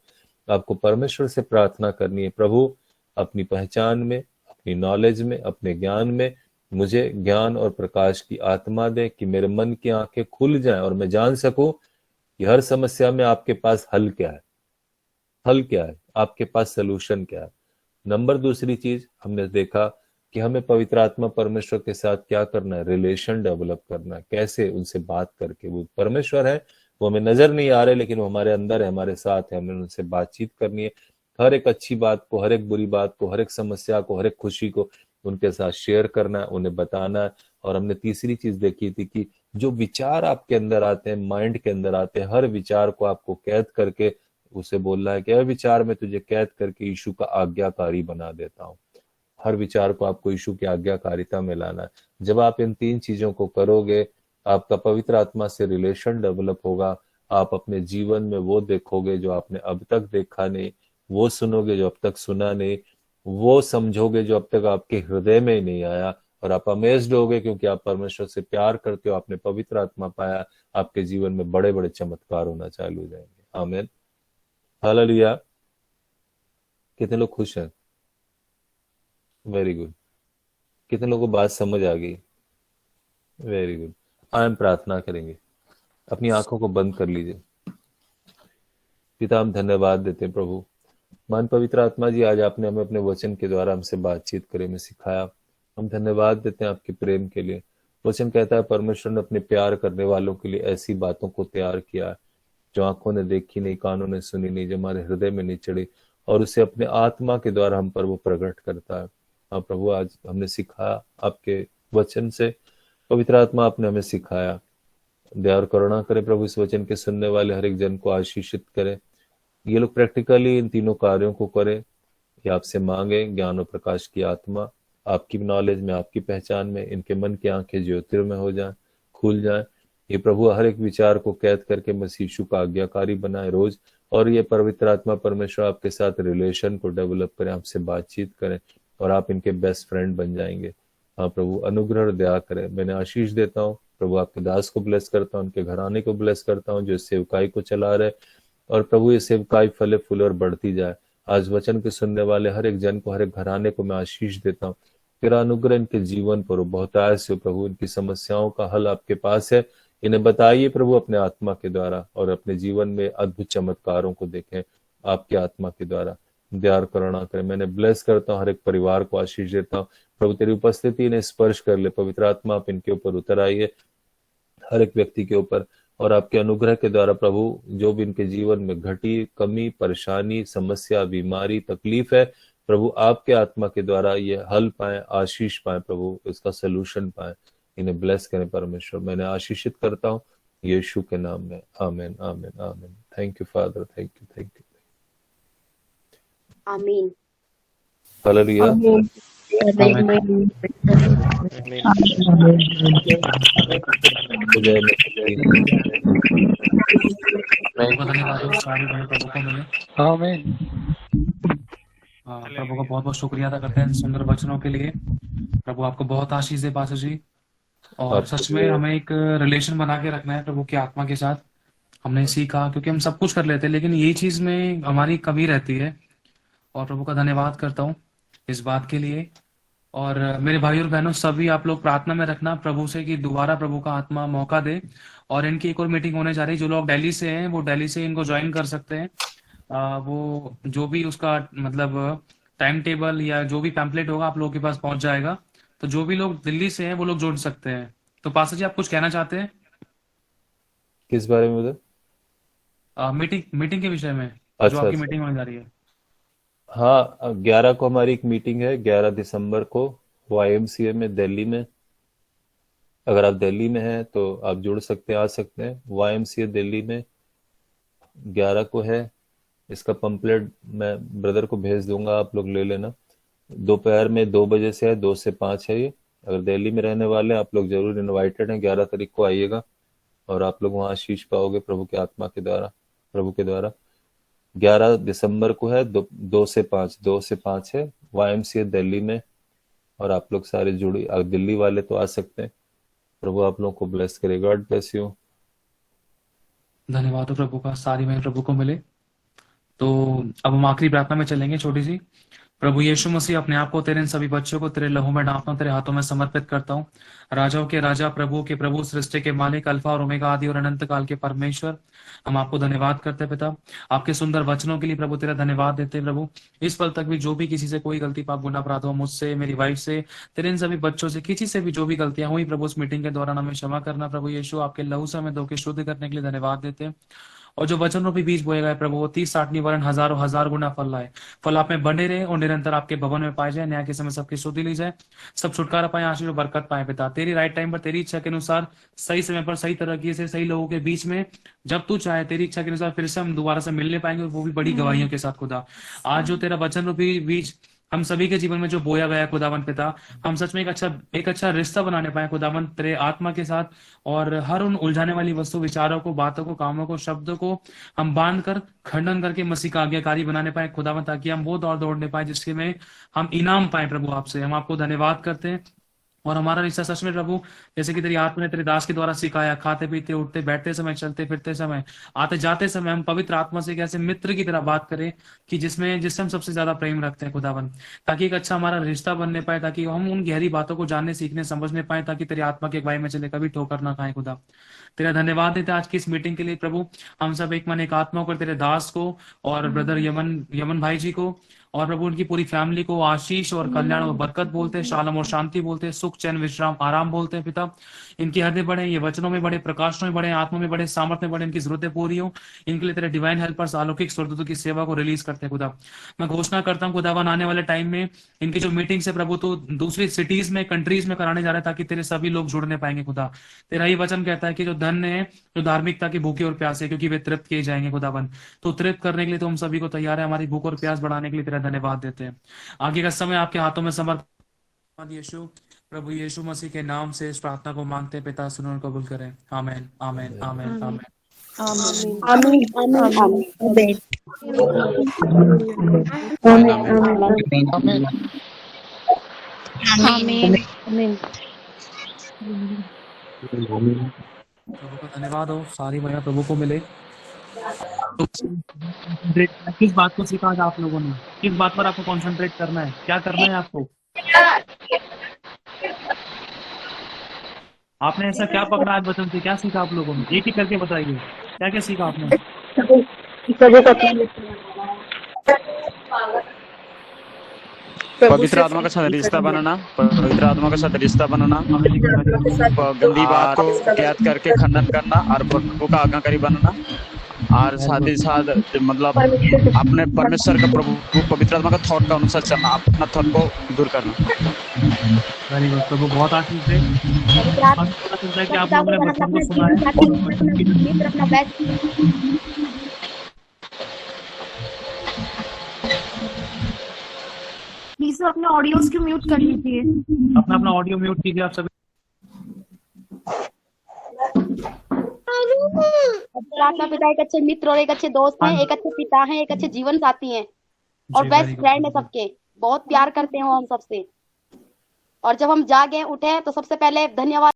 C: आपको परमेश्वर से प्रार्थना करनी है, प्रभु अपनी पहचान में, अपनी नॉलेज में, अपने ज्ञान में मुझे ज्ञान और प्रकाश की आत्मा दे, कि मेरे मन की आंखें खुल जाएं और मैं जान सकूं कि हर समस्या में आपके पास हल क्या है, हल क्या है, आपके पास सोल्यूशन क्या है। नंबर 2 चीज हमने देखा कि हमें पवित्र आत्मा परमेश्वर के साथ क्या करना है, रिलेशन डेवलप करना है। कैसे? उनसे बात करके। वो परमेश्वर है, वो हमें नजर नहीं आ रहे, लेकिन वो हमारे अंदर है, हमारे साथ है, हमें उनसे बातचीत करनी है। हर एक अच्छी बात को, हर एक बुरी बात को, हर एक समस्या को, हर एक खुशी को उनके साथ शेयर करना है, उन्हें बताना है। और हमने तीसरी चीज देखी थी कि जो विचार आपके अंदर आते हैं, माइंड के अंदर आते हैं, हर विचार को आपको कैद करके उसे बोलना है कि हर विचार में तुझे कैद करके यीशु का आज्ञाकारी बना देता हूँ। हर विचार को आपको यीशु की आज्ञाकारिता में लाना है। जब आप इन 3 चीजों को करोगे, आपका पवित्र आत्मा से रिलेशन डेवलप होगा। आप अपने जीवन में वो देखोगे जो आपने अब तक देखा नहीं, वो सुनोगे जो अब तक सुना नहीं, वो समझोगे जो अब तक आपके हृदय में ही नहीं आया। और आप अमेज्ड होगे, क्योंकि आप परमेश्वर से प्यार करते हो, आपने पवित्र आत्मा पाया, आपके जीवन में बड़े बड़े चमत्कार होना चालू हो जाएंगे। आमीन। हालेलुया। कितने लोग खुश हैं? Very good. कितने लोगों को बात समझ आ गई? Very good. हम प्रार्थना करेंगे। अपनी आंखों को बंद कर लीजिए। पिता, हम धन्यवाद देते हैं प्रभु। मान पवित्र आत्मा जी, आज आपने हमें अपने वचन के द्वारा हमसे बातचीत करे में सिखाया। हम धन्यवाद देते हैं आपके प्रेम के लिए। वचन कहता है परमेश्वर ने अपने प्यार करने वालों के लिए ऐसी बातों को तैयार किया जो आंखों ने देखी नहीं, कानों ने सुनी नहीं, जो हमारे हृदय में नहीं चढ़ी। और उसे अपने आत्मा के द्वारा हम पर वो प्रकट करता है। हाँ प्रभु, आज हमने सीखा आपके वचन से, पवित्र आत्मा आपने हमें सिखाया। दया और करुणा करे प्रभु, इस वचन के सुनने वाले हर एक जन को आशीषित करे। ये लोग प्रैक्टिकली इन तीनों कार्यों को करें, ये आपसे मांगे। ज्ञान और प्रकाश की आत्मा, आपकी नॉलेज में, आपकी पहचान में, इनके मन की आंखें ज्योतिर्मय हो जाएं, खुल जाएं। ये प्रभु हर एक विचार को कैद करके मसीह यीशु का आज्ञाकारी बनाए रोज, और ये पवित्र आत्मा परमेश्वर आपके साथ रिलेशन को डेवलप करें, आपसे बातचीत करें, और आप इनके बेस्ट फ्रेंड बन जाएंगे। हाँ प्रभु, अनुग्रह और दया करें। मैंने आशीष देता हूँ प्रभु, आपके दास को ब्लेस करता हूँ, उनके घराने को ब्लेस करता हूँ जो इस सेवकाई को चला रहे, और प्रभु ये सेवकाई फले फूले और बढ़ती जाए। आज वचन के सुनने वाले हर एक जन को, हर एक घराने को मैं आशीष देता हूँ। तेरा अनुग्रह इनके जीवन पर हो, बहुत आयस हो प्रभु। इनकी समस्याओं का हल आपके पास है, इन्हें बताइए प्रभु अपने आत्मा के द्वारा, और अपने जीवन में अद्भुत चमत्कारों को देखें आपके आत्मा के द्वारा। दया और करुणा करें। मैंने ब्लेस करता हूँ, हर एक परिवार को आशीष देता हूँ प्रभु। तेरी उपस्थिति इन्हें स्पर्श कर ले, पवित्र आत्मा आप इनके ऊपर उतर आइए, हर एक व्यक्ति के ऊपर, और आपके अनुग्रह के द्वारा प्रभु जो भी इनके जीवन में घटी कमी, परेशानी, समस्या, बीमारी, तकलीफ है प्रभु, आपके आत्मा के द्वारा ये हल पाए, आशीष पाए प्रभु, इसका सोल्यूशन पाए। इन्हें ब्लेस करें परमेश्वर। मैंने आशीषित करता हूँ यीशु के नाम में। आमीन, आमीन, आमीन। Thank you father, thank you, thank you.
D: आमीन।
C: हालेलुया। जय
B: प्रभु का बहुत बहुत शुक्रिया अदा करते हैं सुंदर वचनों के लिए। प्रभु आपको बहुत आशीष दे पास्टर जी। और सच में हमें एक रिलेशन बना के रखना है प्रभु की आत्मा के साथ। हमने सीखा, क्योंकि हम सब कुछ कर लेते हैं लेकिन यही चीज में हमारी कमी रहती है। और प्रभु का धन्यवाद करता हूँ इस बात के लिए। और मेरे भाई और बहनों, सभी आप लोग प्रार्थना में रखना प्रभु से कि दोबारा प्रभु का आत्मा मौका दे। और इनकी एक और मीटिंग होने जा रही है। जो लोग दिल्ली से हैं वो दिल्ली से इनको ज्वाइन कर सकते हैं। वो जो भी उसका मतलब टाइम टेबल या जो भी पैम्पलेट होगा आप लोगों के पास पहुंच जाएगा। तो जो भी लोग दिल्ली से हैं वो लोग जुड़ सकते हैं। तो पास्टर जी, आप कुछ कहना चाहते हैं
C: किस बारे में उधर?
B: मीटिंग के विषय में?
C: अच्छा,
B: जो आपकी मीटिंग होने जा रही है।
C: हाँ, 11 को हमारी एक मीटिंग है, 11 दिसंबर को YMCA में दिल्ली में। अगर आप दिल्ली में हैं तो आप जुड़ सकते हैं, आ सकते हैं। YMCA दिल्ली में 11 को है। इसका पंपलेट मैं ब्रदर को भेज दूंगा, आप लोग ले लेना। दोपहर में 2 बजे से है, 2 से 5 है ये। अगर दिल्ली में रहने वाले आप लोग जरूर इनवाइटेड हैं। 11 तारीख को आइएगा और आप लोग वहाँ आशीष पाओगे प्रभु के आत्मा के द्वारा, प्रभु के द्वारा। 11 दिसंबर को है, 2 से 5 है YMCA दिल्ली में। और आप लोग सारे जुड़ी, दिल्ली वाले तो आ सकते हैं। प्रभु आप लोगों को ब्लेस करे। God bless you.
B: धन्यवाद हो प्रभु का, सारी महिमा प्रभु को मिले। तो अब हम आखिरी प्रार्थना में चलेंगे छोटी सी। प्रभु यीशु मसीह, अपने आप को तेरे इन सभी बच्चों को तेरे लहू में डांपता हूं, तेरे हाथों में समर्पित करता हूं। राजाओं के राजा, प्रभु के प्रभु, सृष्टि के मालिक, अल्फा और ओमेगा, आदि और अनंत काल के परमेश्वर, हम आपको धन्यवाद करते हैं पिता, आपके सुंदर वचनों के लिए। प्रभु तेरा धन्यवाद देते हैं प्रभु। इस पल तक भी जो भी किसी से कोई गलती, पाप, गुनाह, अपराध हो, मुझसे, मेरी वाइफ से, तेरे इन सभी बच्चों से, किसी से भी जो भी गलतियां हुई प्रभु, उस मीटिंग के दौरान हमें क्षमा करना। प्रभु यीशु, आपके लहू से हमें धो के शुद्ध करने के लिए धन्यवाद देते हैं। और जो वचन रूपी बीज बोए गए प्रभु, वो 30, 60 वरन हजारों हजार गुना फल लाए। फल आप में बने रहे और निरंतर आपके भवन में पाए जाए। न्याय के समय सबकी स्तुति ली जाए, सब छुटकारा पाए, आशीष और बरकत पाए पिता। तेरी राइट टाइम पर, तेरी इच्छा के अनुसार, सही समय पर, सही तरीके से, सही लोगों के बीच में, जब तू चाहे तेरी इच्छा के अनुसार फिर से हम दोबारा से मिलने पाएंगे, और वो भी बड़ी गवाहियों के साथ खुदा। आज जो तेरा वचन रूपी बीज हम सभी के जीवन में जो बोया गया खुदावन पिता, हम सच में एक अच्छा रिश्ता बनाने पाए खुदावन तेरे आत्मा के साथ। और हर उन उलझाने वाली वस्तु, विचारों को, बातों को, कामों को, शब्दों को हम बांध कर खंडन करके मसीह का आज्ञाकारी बनाने पाए खुदावन, ताकि हम वो दौड़ दौड़ने पाए जिसके में हम इनाम पाए प्रभु आपसे। हम आपको धन्यवाद करते हैं। और हमारा रिश्ता सच में प्रभु, जैसे कि तेरी आत्मा ने तेरे दास के द्वारा सिखाया, खाते पीते, उठते बैठते समय, चलते फिरते समय, आते जाते समय, हम पवित्र आत्मा से कैसे मित्र की तरह बात करें कि जिससे हम सबसे ज्यादा प्रेम रखते हैं खुदावन, ताकि एक अच्छा हमारा रिश्ता बनने पाए, ताकि हम उन गहरी बातों को जानने, सीखने, समझने पाए, ताकि तेरी आत्मा के अगुवाई में चले, कभी ठोकर ना खाए खुदा।
H: तेरा धन्यवाद देते हैं आज की इस मीटिंग के लिए प्रभु। हम सब एक मन एक आत्मा होकर तेरे दास को और ब्रदर यमन भाई जी को और प्रभु उनकी पूरी फैमिली को आशीष और कल्याण और बरकत बोलते हैं, शालम और शांति बोलते हैं, सुख चैन विश्राम आराम बोलते हैं पिता। इनकी हृदय बढ़े, ये वचनों में बढ़े, प्रकाशनों में बढ़े, आत्मा में बढ़े, सामर्थ्य में बढ़े, इनकी जरूरतें पूरी हो। इनके लिए तेरे डिवाइन हेल्पर्स अलौकिक स्वर्गदूतों की सेवा को रिलीज करते हैं खुदा। मैं घोषणा करता हूँ खुदावन आने वाले टाइम में इनकी जो मीटिंग से प्रभु तो दूसरी सिटीज में कंट्रीज में कराने जा रहे हैं ताकि तेरे सभी लोग जुड़ने पाएंगे खुदा। तेरा ही वचन कहता है कि जो धन्य है जो धार्मिकता की भूखे और प्यासे क्योंकि वे तृप्त किए जाएंगे खुदावन। तो तृप्त करने के लिए तो हम सभी को तैयार है, हमारी भूख और प्यास बढ़ाने के लिए तेरा धन्यवाद देते हैं। आगे का समय आपके हाथों में समर्पित यीशु प्रभु यीशु मसीह के नाम से इस प्रार्थना को मांगते हैं पिता, सुनो और कबूल करें। आमेन आमेन आमेन आमेन। प्रभु का धन्यवाद हो, सारी महिमा प्रभु को मिले। किस बात को सीखा आज आप लोगों ने, किस बात पर आपको कंसंट्रेट करना है, क्या करना है आपको? आपने ऐसा क्या पकड़ा आज वचन से, क्या सीखा आप लोगों ने? एक ही करके बताइए, क्या क्या सीखा आपने?
E: पवित्र आत्मा के साथ रिश्ता बनाना, पवित्र आत्मा के साथ रिश्ता बनाना, गंदी बात को त्याग करके खंडन करना और प्रभु का आज्ञाकारी बनना, और साथ ही साथ मतलब अपने परमेश्वर का प्रभु पवित्र आत्मा का थॉट का अनुसार चलना, अपना थॉट को दूर करना।
H: वेरी गुड प्रभु, बहुत आशीष है। पता चलता है कि आप लोगों ने वचन को सुना है।
I: प्लीज अपने ऑडियोज को म्यूट कर लीजिए।
H: अपना अपना ऑडियो म्यूट कीजिए आप सभी।
J: प्रार्थना पिता एक अच्छे मित्र और एक अच्छे दोस्त हैं, एक अच्छे पिता हैं, एक अच्छे जीवन साथी हैं और बेस्ट फ्रेंड है सबके। बहुत प्यार करते हो हम सबसे, और जब हम जागे उठे तो सबसे पहले धन्यवाद